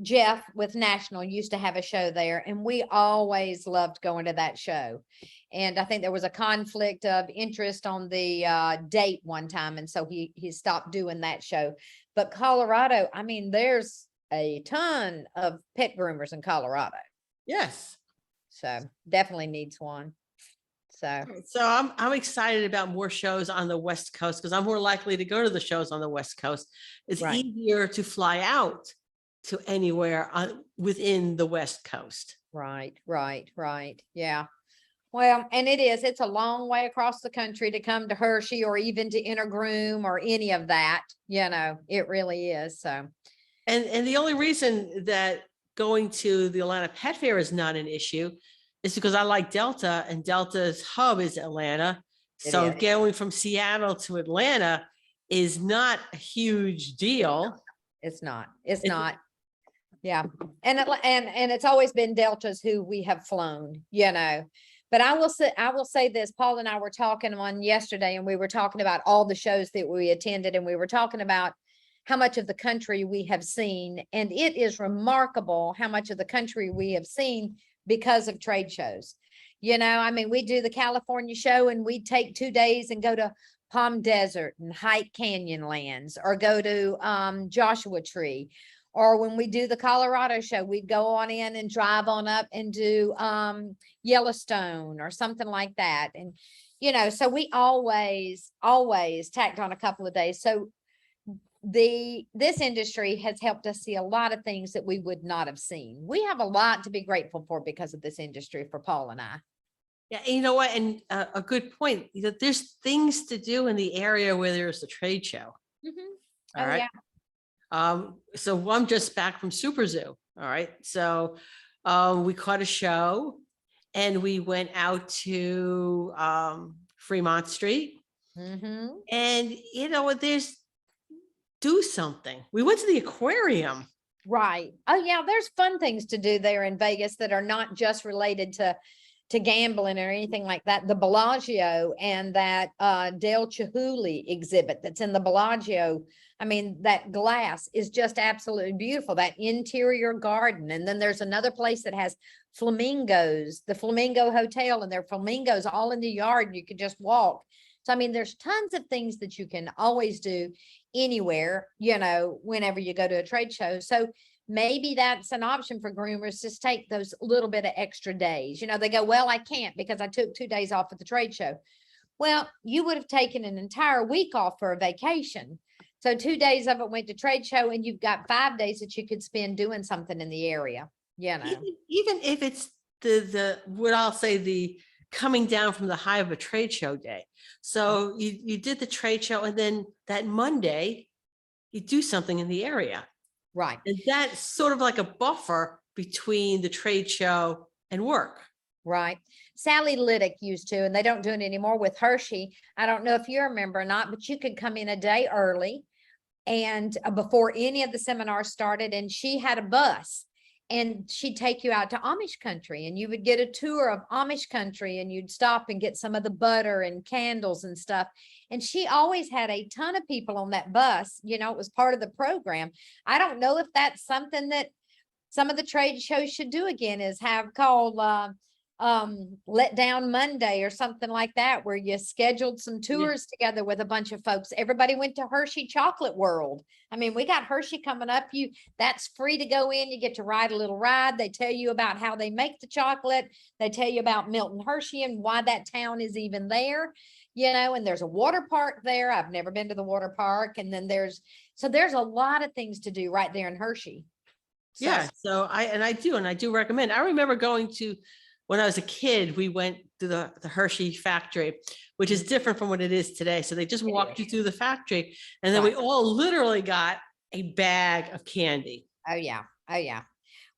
Jeff with National used to have a show there, and we always loved going to that show. And I think there was a conflict of interest on the date one time, and so he stopped doing that show. But Colorado, I mean, there's a ton of pet groomers in Colorado. Yes. So definitely needs one. So I'm excited about more shows on the West Coast because I'm more likely to go to the shows on the West Coast. It's easier to fly out to anywhere within the West Coast. Right. Yeah. Well, and it's a long way across the country to come to Hershey or even to Intergroom or any of that, you know, it really is. So, and the only reason that going to the Atlanta Pet Fair is not an issue is because I like Delta, and Delta's hub is Atlanta. So going from Seattle to Atlanta is not a huge deal. It's not. Yeah. And it's always been Delta's who we have flown, you know. But I will say this, Paul and I were talking on yesterday, and we were talking about all the shows that we attended, and we were talking about how much of the country we have seen. And it is remarkable how much of the country we have seen because of trade shows. You know, I mean, we do the California show and we take 2 days and go to Palm Desert and hike Canyonlands, or go to Joshua Tree. Or when we do the Colorado show, we'd go on in and drive on up and do Yellowstone or something like that. And, you know, so we always tacked on a couple of days. So this industry has helped us see a lot of things that we would not have seen. We have a lot to be grateful for because of this industry, for Paul and I. Yeah, and you know what? And a good point. You know, there's things to do in the area where there's a trade show. Oh, All right. yeah. So I'm just back from Super Zoo. All right. So we caught a show and we went out to Fremont Street. And you know what? Do something. We went to the aquarium. Right. Oh, yeah. There's fun things to do there in Vegas that are not just related to gambling or anything like that. The Bellagio and that Del Chihuly exhibit that's in the Bellagio. I mean, that glass is just absolutely beautiful, that interior garden. And then there's another place that has flamingos, the Flamingo Hotel, and there are flamingos all in the yard. You could just walk. So, I mean, there's tons of things that you can always do anywhere, you know, whenever you go to a trade show. So maybe that's an option for groomers, just take those little bit of extra days. You know, they go, well, I can't because I took 2 days off at the trade show. Well, you would have taken an entire week off for a vacation. So 2 days of it went to trade show, and you've got 5 days that you could spend doing something in the area, you know. Even if it's the what I'll say, the coming down from the high of a trade show day. So you did the trade show, and then that Monday you do something in the area. Right. And that's sort of like a buffer between the trade show and work. Right. Sally Liddick used to, and they don't do it anymore with Hershey. I don't know if you remember or not, but you could come in a day early and before any of the seminars started, and she had a bus. And she'd take you out to Amish country, and you would get a tour of Amish country, and you'd stop and get some of the butter and candles and stuff. And she always had a ton of people on that bus. You know, it was part of the program. I don't know if that's something that some of the trade shows should do again, is have called Let Down Monday or something like that, where you scheduled some tours together with a bunch of folks. Everybody went to Hershey Chocolate World. I mean, we got Hershey coming up. That's free to go in. You get to ride a little ride. They tell you about how they make the chocolate. They tell you about Milton Hershey and why that town is even there, you know. And there's a water park there. I've never been to the water park. And then there's a lot of things to do right there in Hershey. Yeah. So I do recommend. I remember going to, when I was a kid, we went to the Hershey factory, which is different from what it is today. So they just walked you through the factory, and then we all literally got a bag of candy. Oh, yeah. Oh, yeah.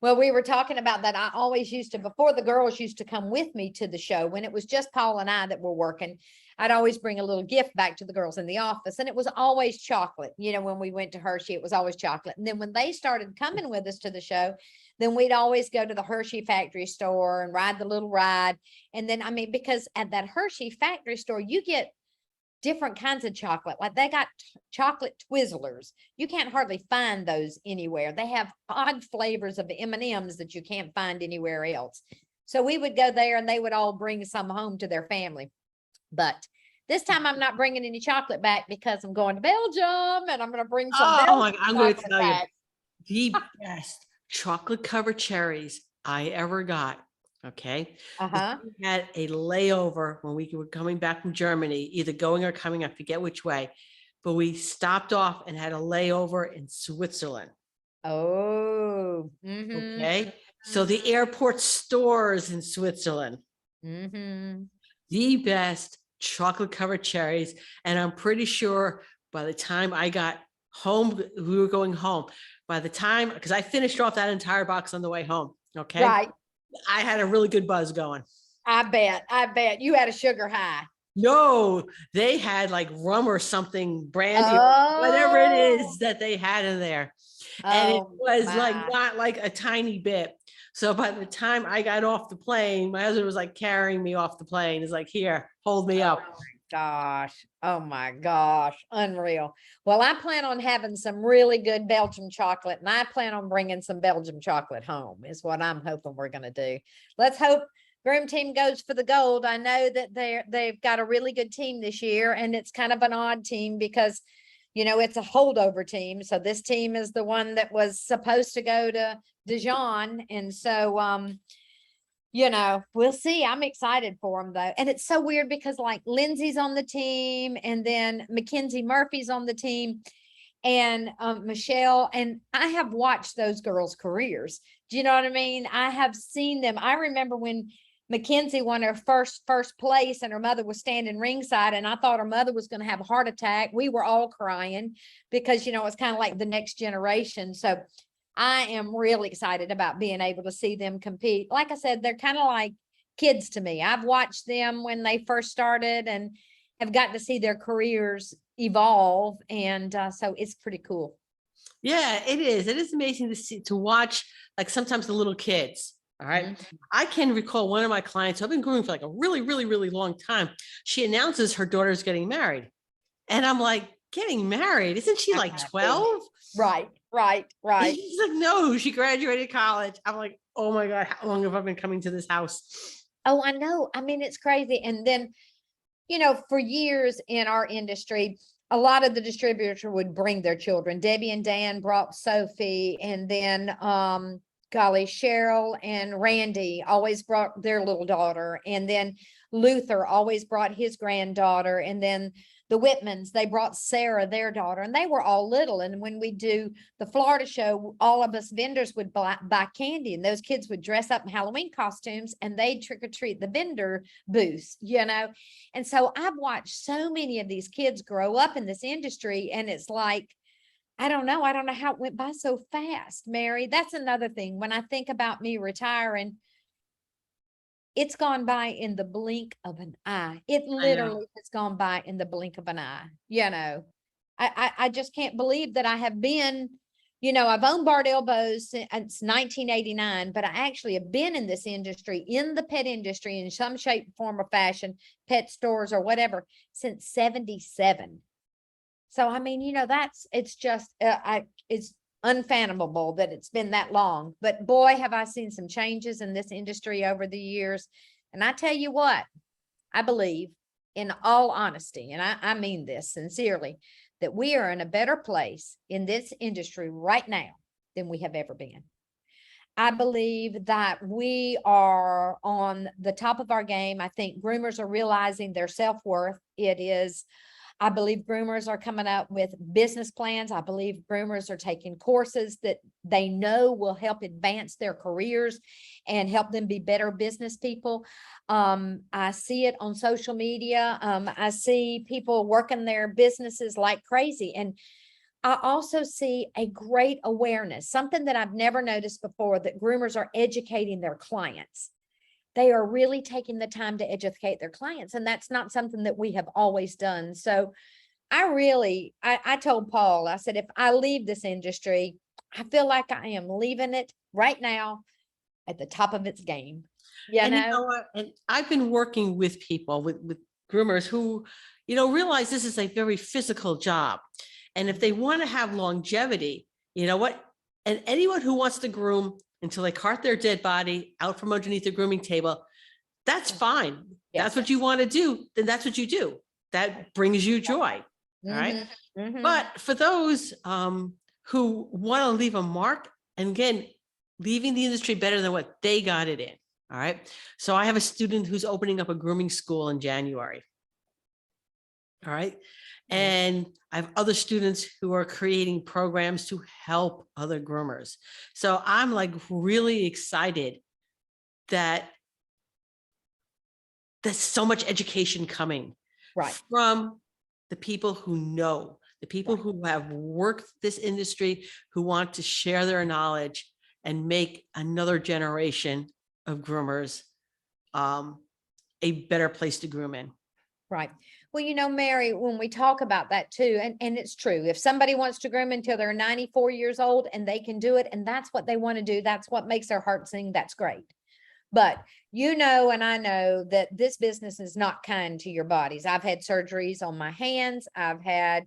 Well, we were talking about that. I always used to, before the girls used to come with me to the show, when it was just Paul and I that were working, I'd always bring a little gift back to the girls in the office, and it was always chocolate. You know, when we went to Hershey, it was always chocolate. And then when they started coming with us to the show, then we'd always go to the Hershey factory store and ride the little ride. And then, I mean, because at that Hershey factory store, you get different kinds of chocolate. Like they got chocolate Twizzlers. You can't hardly find those anywhere. They have odd flavors of M&Ms that you can't find anywhere else. So we would go there, and they would all bring some home to their family. But this time I'm not bringing any chocolate back because I'm going to Belgium, and I'm going to bring some. Oh my God, I'm going to tell back. you, the best chocolate covered cherries I ever got. Okay. We had a layover when we were coming back from Germany, either going or coming, I forget which way, but we stopped off and had a layover in Switzerland. Oh, okay. So the airport stores in Switzerland, the best chocolate covered cherries. And I'm pretty sure by the time I got home, we were going home. By the time, because I finished off that entire box on the way home. Okay. Right. I had a really good buzz going. I bet you had a sugar high. No, they had like rum or something, brandy, or whatever it is that they had in there. And it was like not like a tiny bit. So by the time I got off the plane, my husband was like carrying me off the plane. He's like, here, hold me up. gosh. Oh my gosh. Unreal. Well, I plan on having some really good Belgian chocolate, and I plan on bringing some Belgian chocolate home is what I'm hoping we're going to do. Let's hope Groom Team goes for the gold. I know that they've got a really good team this year, and it's kind of an odd team because, you know, it's a holdover team. So this team is the one that was supposed to go to Dijon. And so, you know, we'll see. I'm excited for them though. And it's so weird because like Lindsay's on the team, and then Mackenzie Murphy's on the team, and Michelle, and I have watched those girls' careers. Do you know what I mean? I have seen them. I remember when Mackenzie won her first place, and her mother was standing ringside, and I thought her mother was going to have a heart attack. We were all crying because, you know, it's kind of like the next generation. So I am really excited about being able to see them compete. Like I said, they're kind of like kids to me. I've watched them when they first started and have gotten to see their careers evolve. And so it's pretty cool. Yeah, it is. It is amazing to see, to watch, like sometimes the little kids. All right. Mhm. I can recall one of my clients who I've been grooming for like a really, really, really long time. She announces her daughter's getting married. And I'm like, getting married? Isn't she like 12? Right. And she's like, no, she graduated college. I'm like, oh my God, how long have I been coming to this house? Oh, I know. I mean, it's crazy. And then, you know, for years in our industry, a lot of the distributors would bring their children. Debbie and Dan brought Sophie, and then golly, Cheryl and Randy always brought their little daughter, and then Luther always brought his granddaughter, and then the Whitmans, they brought Sarah, their daughter, and they were all little. And when we do the Florida show, all of us vendors would buy candy, and those kids would dress up in Halloween costumes, and they'd trick or treat the vendor booths, you know. And so I've watched so many of these kids grow up in this industry, and it's like, I don't know how it went by so fast, Mary. That's another thing. When I think about me retiring, it's gone by in the blink of an eye. It I know. literally has gone by in the blink of an eye. You know, I just can't believe that I have been, you know, I've owned Bart Elbows since 1989, but I actually have been in this industry, in the pet industry in some shape, form, or fashion, pet stores or whatever, since 77. So, I mean, you know, it's just, it's unfathomable that it's been that long, but boy, have I seen some changes in this industry over the years. And I tell you what, I believe, in all honesty, and I mean this sincerely, that we are in a better place in this industry right now than we have ever been. I believe that we are on the top of our game. I think groomers are realizing their self-worth. I believe groomers are coming up with business plans. I believe groomers are taking courses that they know will help advance their careers and help them be better business people. I see it on social media. I see people working their businesses like crazy. And I also see a great awareness, something that I've never noticed before, that groomers are educating their clients. They are really taking the time to educate their clients. And that's not something that we have always done. So I told Paul, I said, if I leave this industry, I feel like I am leaving it right now at the top of its game. You And you know, know what? And I've been working with people, with groomers who, you know, realize this is a very physical job. And if they want to have longevity, you know what? And anyone who wants to groom until they cart their dead body out from underneath the grooming table, that's fine. That's Yes. what you want to do. Then that's what you do. That brings you joy. All right. But for those who want to leave a mark, and again, leaving the industry better than what they got it in. All right. So I have a student who's opening up a grooming school in January. All right. And I have other students who are creating programs to help other groomers. So I'm like really excited that there's so much education coming Right. from the people who know, the people who have worked this industry, who want to share their knowledge and make another generation of groomers a better place to groom in. Right. Well, you know, Mary, when we talk about that too, and it's true, if somebody wants to groom until they're 94 years old and they can do it, and that's what they want to do, that's what makes their heart sing, that's great. But you know, and I know that this business is not kind to your bodies. I've had surgeries on my hands. I've had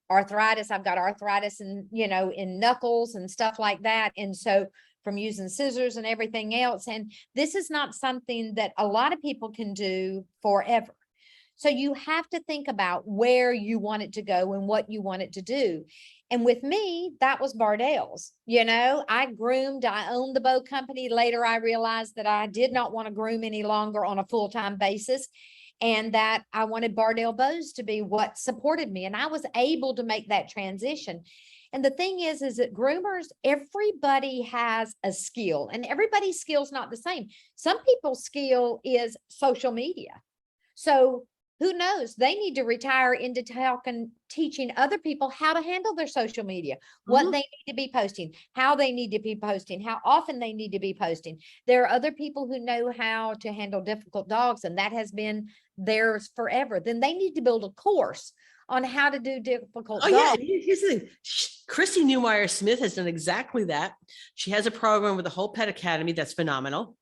arthritis. I've got arthritis in, you know, in knuckles and stuff like that. And so from using scissors and everything else. And this is not something that a lot of people can do forever. So you have to think about where you want it to go and what you want it to do. And with me, that was Bardell's. You know, I groomed, I owned the bow company. Later, I realized that I did not want to groom any longer on a full-time basis, and that I wanted Bardell Bows to be what supported me. And I was able to make that transition. And the thing is that groomers, everybody has a skill, and everybody's skill is not the same. Some people's skill is social media. So who knows? They need to retire into teaching other people how to handle their social media, what they need to be posting, how they need to be posting, how often they need to be posting. There are other people who know how to handle difficult dogs, and that has been theirs forever. Then they need to build a course on how to do difficult Oh yeah, dogs. here's the thing. Chrissy Newmeyer Smith has done exactly that. She has a program with the Whole Pet Academy that's phenomenal.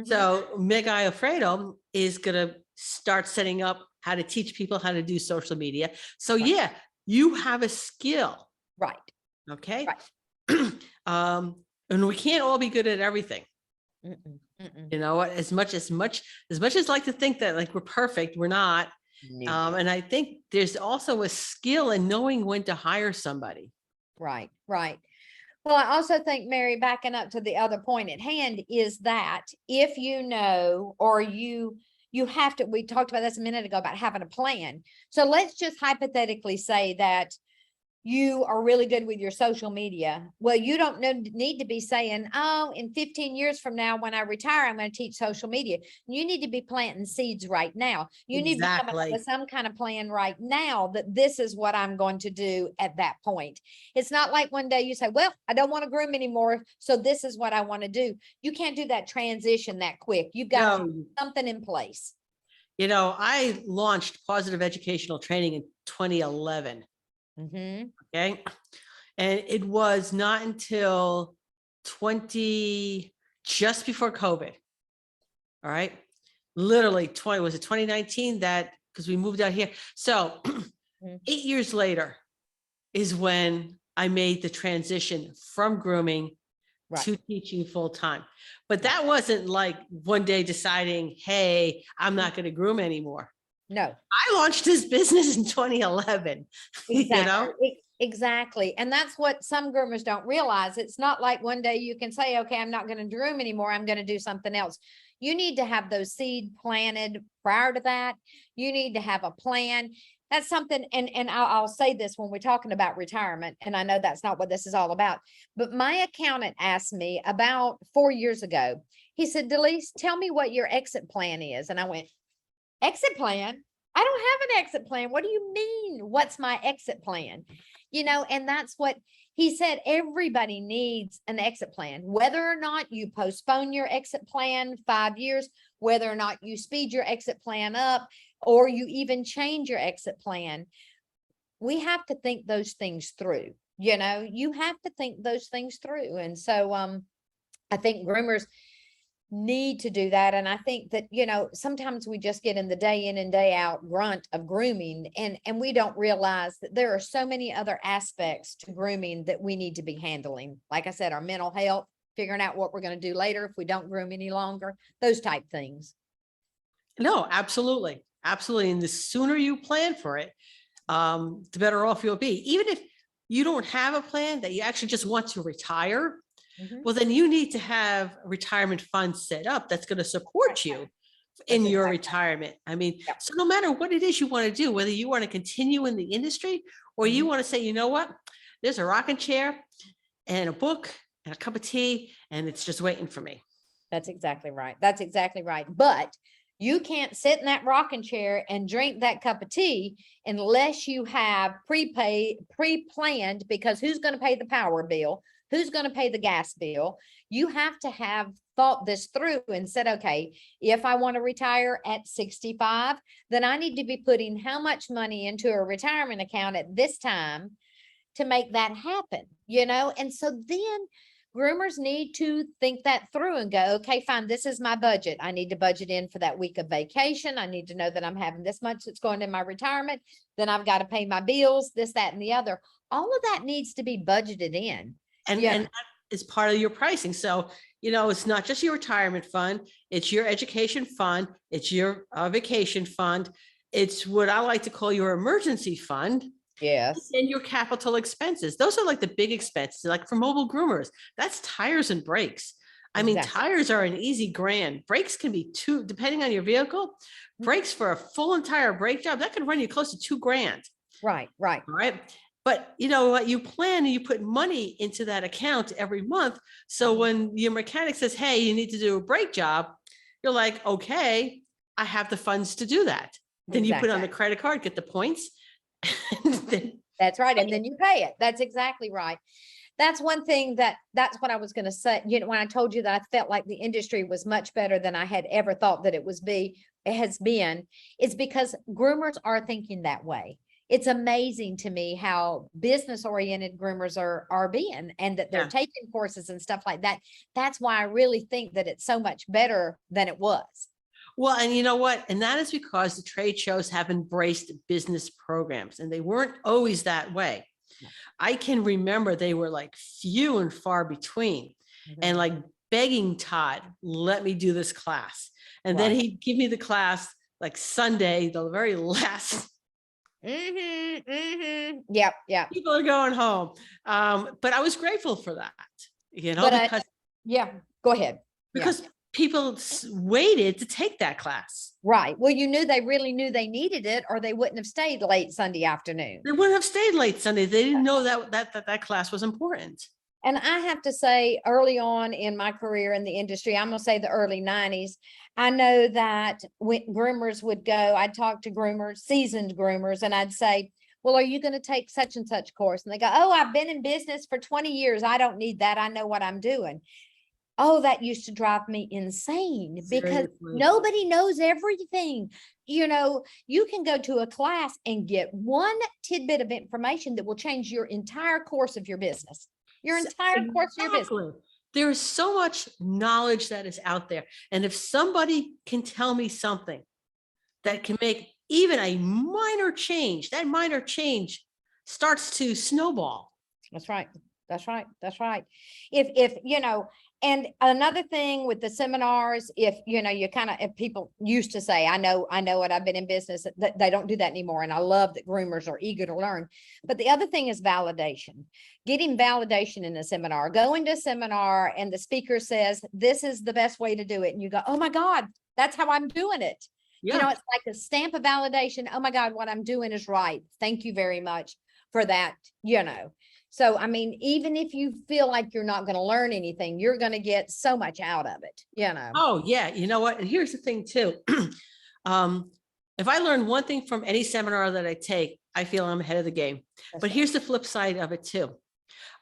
So Meg Alfredo is gonna start setting up how to teach people how to do social media. So yeah, you have a skill, Right. okay? Right. And we can't all be good at everything. You know what? As much as like to think that like we're perfect, we're not. And I think there's also a skill in knowing when to hire somebody. Right, right. Well, I also think, Mary, backing up to the other point at hand, is that if you know, or you have to, we talked about this a minute ago about having a plan. So let's just hypothetically say that you are really good with your social media. Well, you don't need to be saying, oh, in 15 years from now, when I retire, I'm going to teach social media. You need to be planting seeds right now. You need to be coming up with some kind of plan right now that this is what I'm going to do at that point. It's not like one day you say, well, I don't want to groom anymore, so this is what I want to do. You can't do that transition that quick. You've got to have something in place. You know, I launched positive educational training in 2011. Okay. And it was not until just before COVID. All right. Literally was it 2019 that, because we moved out here. So 8 years later is when I made the transition from grooming to teaching full time. But that wasn't like one day deciding, hey, I'm not going to groom anymore. No, I launched this business in 2011. Exactly. You know? Exactly. And that's what some groomers don't realize. It's not like one day you can say, okay, I'm not going to groom anymore. I'm going to do something else. You need to have those seed planted prior to that. You need to have a plan. That's something. And I'll say this when we're talking about retirement, and I know that's not what this is all about, but my accountant asked me about 4 years ago. He said, Delise, tell me what your exit plan is. And I went, exit plan? I don't have an exit plan. What do you mean? What's my exit plan? You know, and that's what he said. Everybody needs an exit plan, whether or not you postpone your exit plan 5 years, whether or not you speed your exit plan up, or you even change your exit plan. We have to think those things through. You know, you have to think those things through. And so I think groomers need to do that. And I think that, you know, sometimes we just get in the day in and day out grunt of grooming, and we don't realize that there are so many other aspects to grooming that we need to be handling. Like I said, our mental health, figuring out what we're going to do later if we don't groom any longer, those type things. No, absolutely. Absolutely. And the sooner you plan for it, the better off you'll be. Even if you don't have a plan, that you actually just want to retire, well, then you need to have a retirement fund set up that's going to support you in your retirement. I mean, so no matter what it is you want to do, whether you want to continue in the industry or you want to say, you know what, there's a rocking chair and a book and a cup of tea, and it's just waiting for me. That's exactly right. That's exactly right. But you can't sit in that rocking chair and drink that cup of tea unless you have pre-planned, because who's going to pay the power bill? Who's going to pay the gas bill? You have to have thought this through and said, okay, if I want to retire at 65, then I need to be putting how much money into a retirement account at this time to make that happen, you know? And so then groomers need to think that through and go, okay, fine, this is my budget. I need to budget in for that week of vacation. I need to know that I'm having this much that's going in my retirement. Then I've got to pay my bills, this, that, and the other. All of that needs to be budgeted in. And that is part of your pricing. So, it's not just your retirement fund, it's your education fund, it's your vacation fund. It's what I like to call your emergency fund. Yes. And your capital expenses. Those are like the big expenses, like for mobile groomers, that's tires and brakes. I mean, Exactly. tires are an easy grand. Brakes can be two, depending on your vehicle. Brakes for a full entire brake job, that could run you close to $2,000. Right. All right. But you know what, you plan and you put money into that account every month. So when your mechanic says, hey, you need to do a brake job, you're like, okay, I have the funds to do that. Then you put on the credit card, get the points. That's right. And then you pay it. That's exactly right. That's one thing that's what I was going to say. When I told you that I felt like the industry was much better than I had ever thought that it has been, it's because groomers are thinking that way. It's amazing to me how business oriented groomers are being, and that they're taking courses and stuff like that. That's why I really think that it's so much better than it was. Well, and you know what? And that is because the trade shows have embraced business programs, and they weren't always that way. I can remember they were like few and far between, and like begging Todd, let me do this class. And then he'd give me the class like Sunday, the very last. Yep. People are going home. But I was grateful for that, because go ahead. Because people waited to take that class. Right. Well, they really knew they needed it, or they wouldn't have stayed late Sunday afternoon. They wouldn't have stayed late Sunday. They didn't know that class was important. And I have to say, early on in my career in the industry, I'm going to say the early 90s, I know that when groomers would go, I'd talk to groomers, seasoned groomers, and I'd say, well, are you going to take such and such course? And they go, oh, I've been in business for 20 years. I don't need that. I know what I'm doing. Oh, that used to drive me insane because nobody knows everything. You can go to a class and get one tidbit of information that will change your entire course of your business. Course of your business. There is so much knowledge that is out there. And if somebody can tell me something that can make even a minor change, that minor change starts to snowball. That's right. If and another thing with the seminars, if people used to say, I know it, I've been in business, that they don't do that anymore. And I love that groomers are eager to learn. But the other thing is validation, getting validation in a seminar, going to a seminar and the speaker says, this is the best way to do it. And you go, oh my God, that's how I'm doing it. Yeah. It's like a stamp of validation. Oh my God, what I'm doing is right. Thank you very much for that. So, I mean, even if you feel like you're not going to learn anything, you're going to get so much out of it, Oh, yeah. You know what? And here's the thing, too. If I learn one thing from any seminar that I take, I feel I'm ahead of the game. But here's the flip side of it, too.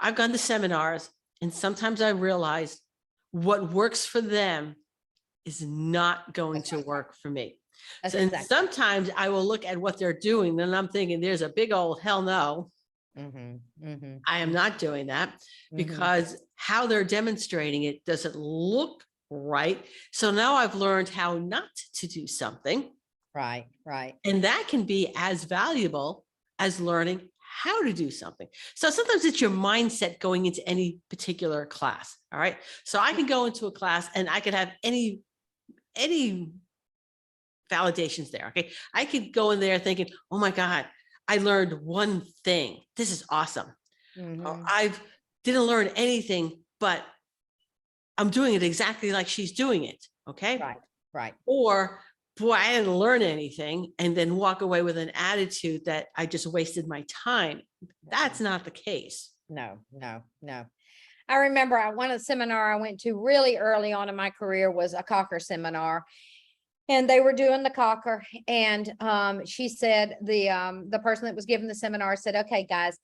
I've gone to seminars, and sometimes I realize what works for them is not going to work for me. And sometimes I will look at what they're doing, and I'm thinking, there's a big old hell no. I am not doing that, because how they're demonstrating it doesn't look right. So now I've learned how not to do something. Right. And that can be as valuable as learning how to do something. So sometimes it's your mindset going into any particular class. All right. So I can go into a class and I could have any validations there. Okay. I could go in there thinking, oh my God, I learned one thing. This is awesome. I didn't learn anything, but I'm doing it exactly like she's doing it. Okay. Right. Or, boy, I didn't learn anything, and then walk away with an attitude that I just wasted my time. That's not the case. No. I remember one of the seminar I went to really early on in my career was a Cocker seminar. And they were doing the Cocker, and she said, the person that was giving the seminar said, okay, guys,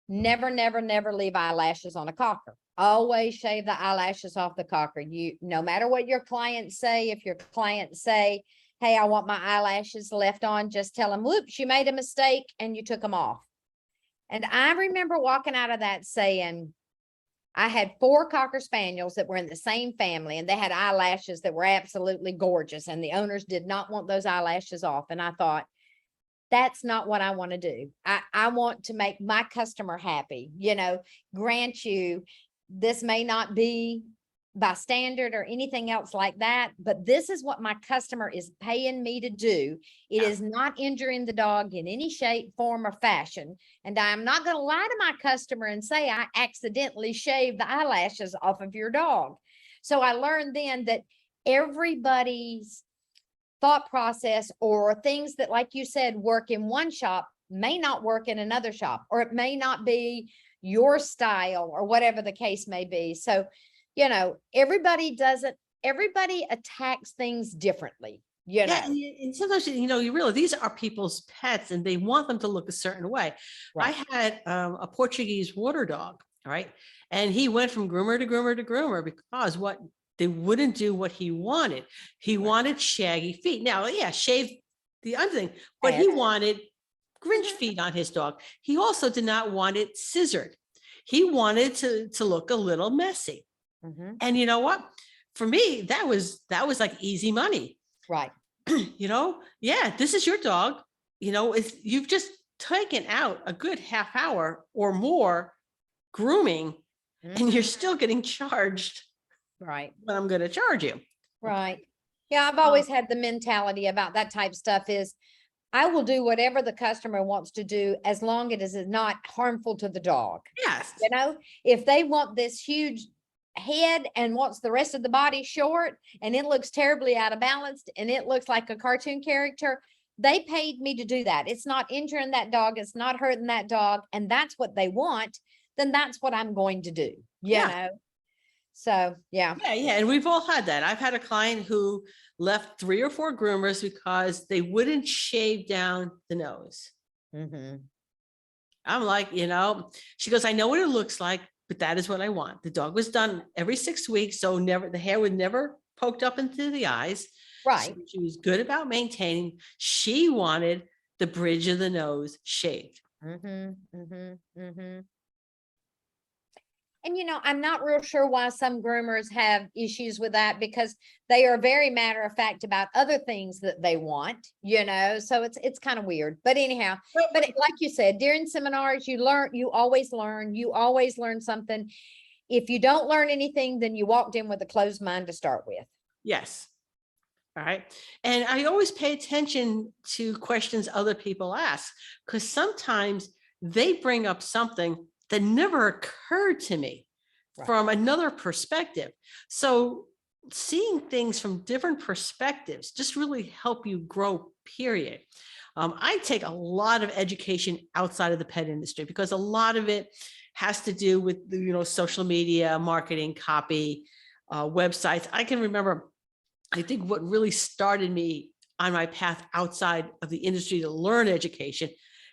never leave eyelashes on a Cocker. Always shave the eyelashes off the Cocker. No matter what your clients say, if your clients say, hey, I want my eyelashes left on, just tell them, whoops, you made a mistake and you took them off. And I remember walking out of that saying, I had 4 Cocker Spaniels that were in the same family, and they had eyelashes that were absolutely gorgeous. And the owners did not want those eyelashes off. And I thought, that's not what I want to do. I want to make my customer happy. Grant you, this may not be by standard or anything else like that, but this is what my customer is paying me to do. It Yeah. is not injuring the dog in any shape, form, or fashion. And I'm not going to lie to my customer and say I accidentally shaved the eyelashes off of your dog. So I learned then that everybody's thought process, or things that, like you said, work in one shop may not work in another shop, or it may not be your style, or whatever the case may be. So, everybody attacks things differently, Yeah, and sometimes, you realize these are people's pets and they want them to look a certain way. Right. I had a Portuguese water dog, right? And he went from groomer to groomer to groomer because they wouldn't do what he wanted. He wanted shaggy feet. Now, yeah, shave the other thing, but he Yes. wanted Grinch feet on his dog. He also did not want it scissored. He wanted to look a little messy. Mhm. And you know what? For me, that was like easy money. Right. Yeah, this is your dog. You've just taken out a good half hour or more grooming, and you're Mhm. still getting charged Right. what I'm going to charge you. Right. Yeah, I've Um, always had the mentality about that type of stuff is I will do whatever the customer wants to do as long as it is not harmful to the dog. yes. If they want this huge head and wants the rest of the body short and it looks terribly out of balance and it looks like a cartoon character, they paid me to do that. It's not injuring that dog. It's not hurting that dog. And that's what they want. Then that's what I'm going to do, Yeah. So, yeah. Yeah. And we've all had that. I've had a client who left 3 or 4 groomers because they wouldn't shave down the nose. Mhm. I'm like, she goes, I know what it looks like, but that is what I want. The dog was done every 6 weeks. So the hair would never poked up into the eyes. Right. She was good about maintaining. She wanted the bridge of the nose shaved. Mhm. Mhm. Mhm. And I'm not real sure why some groomers have issues with that, because they are very matter of fact about other things that they want, so it's kind of weird. But anyhow, like you said, during seminars, you always learn something. If you don't learn anything, then you walked in with a closed mind to start with. Yes. All right. And I always pay attention to questions other people ask, because sometimes they bring up something that never occurred to me Right. from another perspective. So seeing things from different perspectives just really help you grow, period. I take a lot of education outside of the pet industry because a lot of it has to do with, social media, marketing, copy, websites. I can remember, I think what really started me on my path outside of the industry to learn education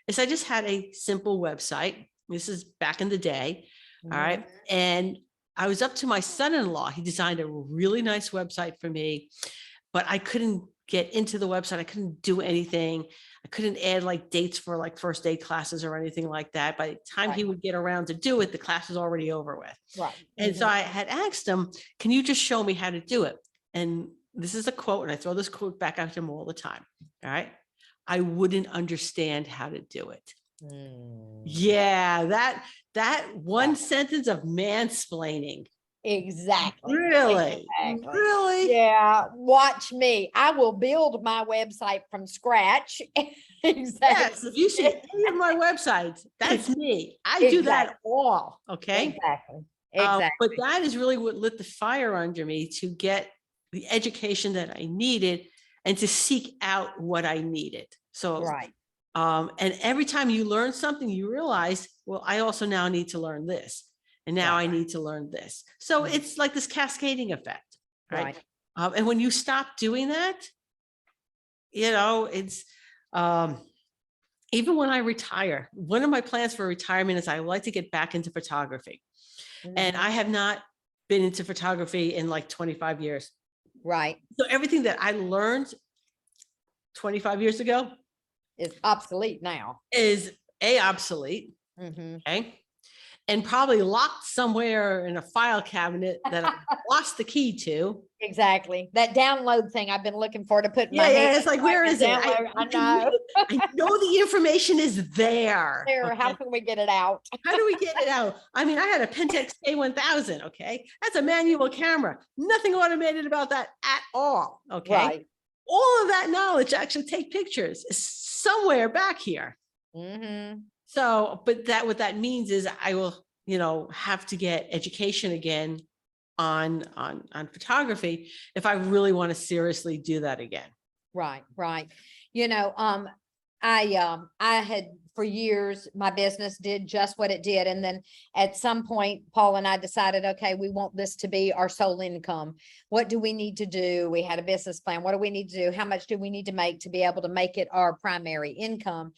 is I just had a simple website. This is back in the day. All right. And I was up to my son-in-law. He designed a really nice website for me, but I couldn't get into the website. I couldn't do anything. I couldn't add like dates for like first aid classes or anything like that. By the time he would get around to do it, the class was already over with. Right. And so I had asked him, can you just show me how to do it? And this is a quote, and I throw this quote back at him all the time. All right. I wouldn't understand how to do it. Yeah, that one sentence of mansplaining. Exactly. Really? Exactly. Really? Yeah. Watch me. I will build my website from scratch. Exactly. Yes. If you see any of my websites, that's me. I do that all. Okay. Exactly. But Exactly. that is really what lit the fire under me to get the education that I needed and to seek out what I needed. So, Right. and every time you learn something, you realize, well, I also now need to learn this. And now I need to learn this. So it's like this cascading effect, right? And when you stop doing that, it's, even when I retire, one of my plans for retirement is I would like to get back into photography. And I have not been into photography in like 25 years. Right. So everything that I learned 25 years ago It's obsolete now. is obsolete. Mhm. Okay. and probably locked somewhere in a file cabinet that I lost the key to. Exactly. That download thing I've been looking for to put in my Yeah, hand. it's like, so I where can is it? download. I know. I know the information is there. There, how Okay? can we get it out? How do we get it out? I mean, I had a Pentax K1000. Okay, that's a manual camera. Nothing automated about that at all. Okay, Right. all of that knowledge to actually take pictures is somewhere back here. Mm-hmm. So, but that what that means is I will, have to get education again on photography if I really want to seriously do that again. Right, right. You know, I had for years, my business did just what it did. And then at some point, Paul and I decided, okay, we want this to be our sole income. What do we need to do? We had a business plan. What do we need to do? How much do we need to make able to make it our primary income?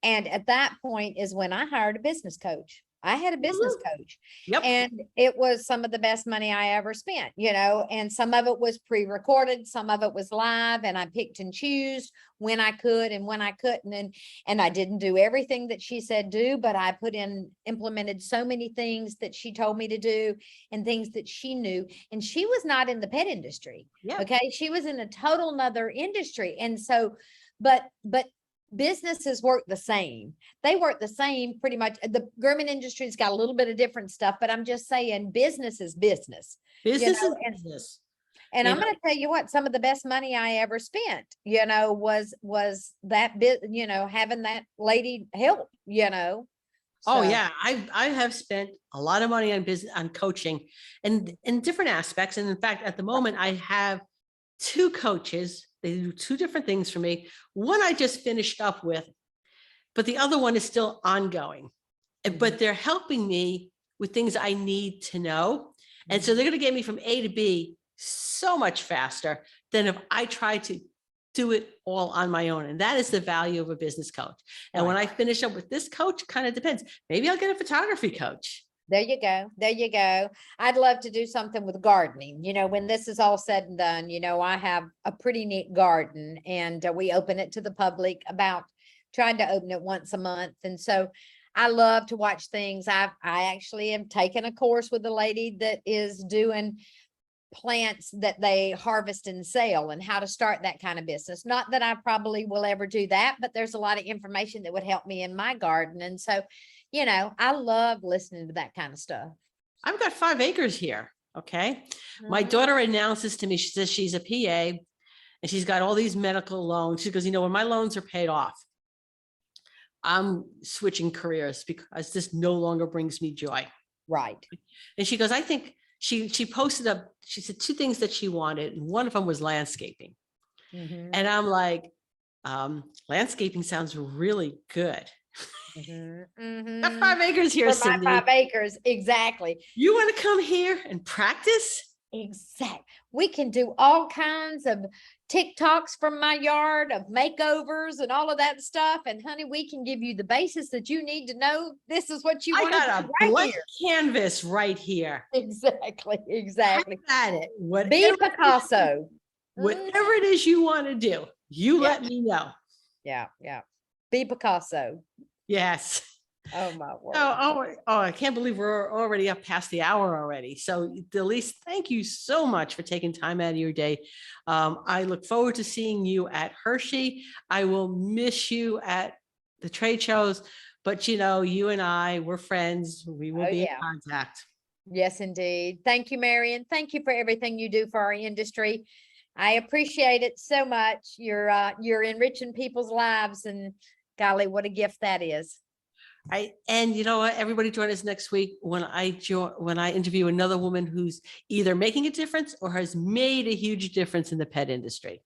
And at that point is when I hired a business coach. I had a business coach. Yep. And it was some of the best money I ever spent, and some of it was pre-recorded, some of it was live, and I picked and choose when I could and when I couldn't. And I didn't do everything that she said do, but I implemented so many things that she told me to do and things that she knew. And she was not in the pet industry. Yep. Okay. She was in a total nother industry. And so, but businesses work the same. They work the same pretty much. The grooming industry's got a little bit of different stuff, but I'm just saying business is business. Business is business. And I'm going to tell you what, some of the best money I ever spent, was that bit, having that lady help, Oh So, yeah, I have spent a lot of money on business, on coaching, and in different aspects. And in fact, at the moment, I have 2 coaches. They do 2 different things for me. One I just finished up with, but the other one is still ongoing. But they're helping me with things I need to know. And so they're going to get me from A to B so much faster than if I try to do it all on my own. And that is the value of a business coach. And when I finish up with this coach, kind of depends. Maybe I'll get a photography coach. there you go. There you go. I'd love to do something with gardening. When this is all said and done, I have a pretty neat garden, and we open it to the public, about trying to open it once a month. And so I love to watch things. I actually am taking a course with a lady that is doing plants that they harvest and sell, and how to start that kind of business. Not that I probably will ever do that, but there's a lot of information that would help me in my garden. And so, I love listening to that kind of stuff. I've got 5 acres here. Okay. My daughter announces to me, she says she's a PA and she's got all these medical loans. She goes, when my loans are paid off, I'm switching careers because this no longer brings me joy. Right. And she goes, I think she posted up, she said 2 things that she wanted. And one of them was landscaping. And I'm like, landscaping sounds really good. Got 5 acres here, For my Cindy. 5 acres. Exactly. You want to come here and practice? Exactly. We can do all kinds of TikToks from my yard of makeovers and all of that stuff. And honey, we can give you the basis that you need to know. This is what you I want got to a do blank canvas right here. Exactly. Exactly. Have at it. Be Whatever, Picasso. whatever it is you want to do, you Yeah. let me know. Yeah. Yeah. Be Picasso. Yes. Oh my word. Oh, I can't believe we're already up past the hour already. So Delise, thank you so much for taking time out of your day. I look forward to seeing you at Hershey. I will miss you at the trade shows, but you and I, we're friends. We will be in contact. Yes, indeed. Thank you, Marion. Thank you for everything you do for our industry. I appreciate it so much. You're enriching people's lives, and golly, what a gift that is. And you know what? Everybody join us next week when I interview another woman who's either making a difference or has made a huge difference in the pet industry.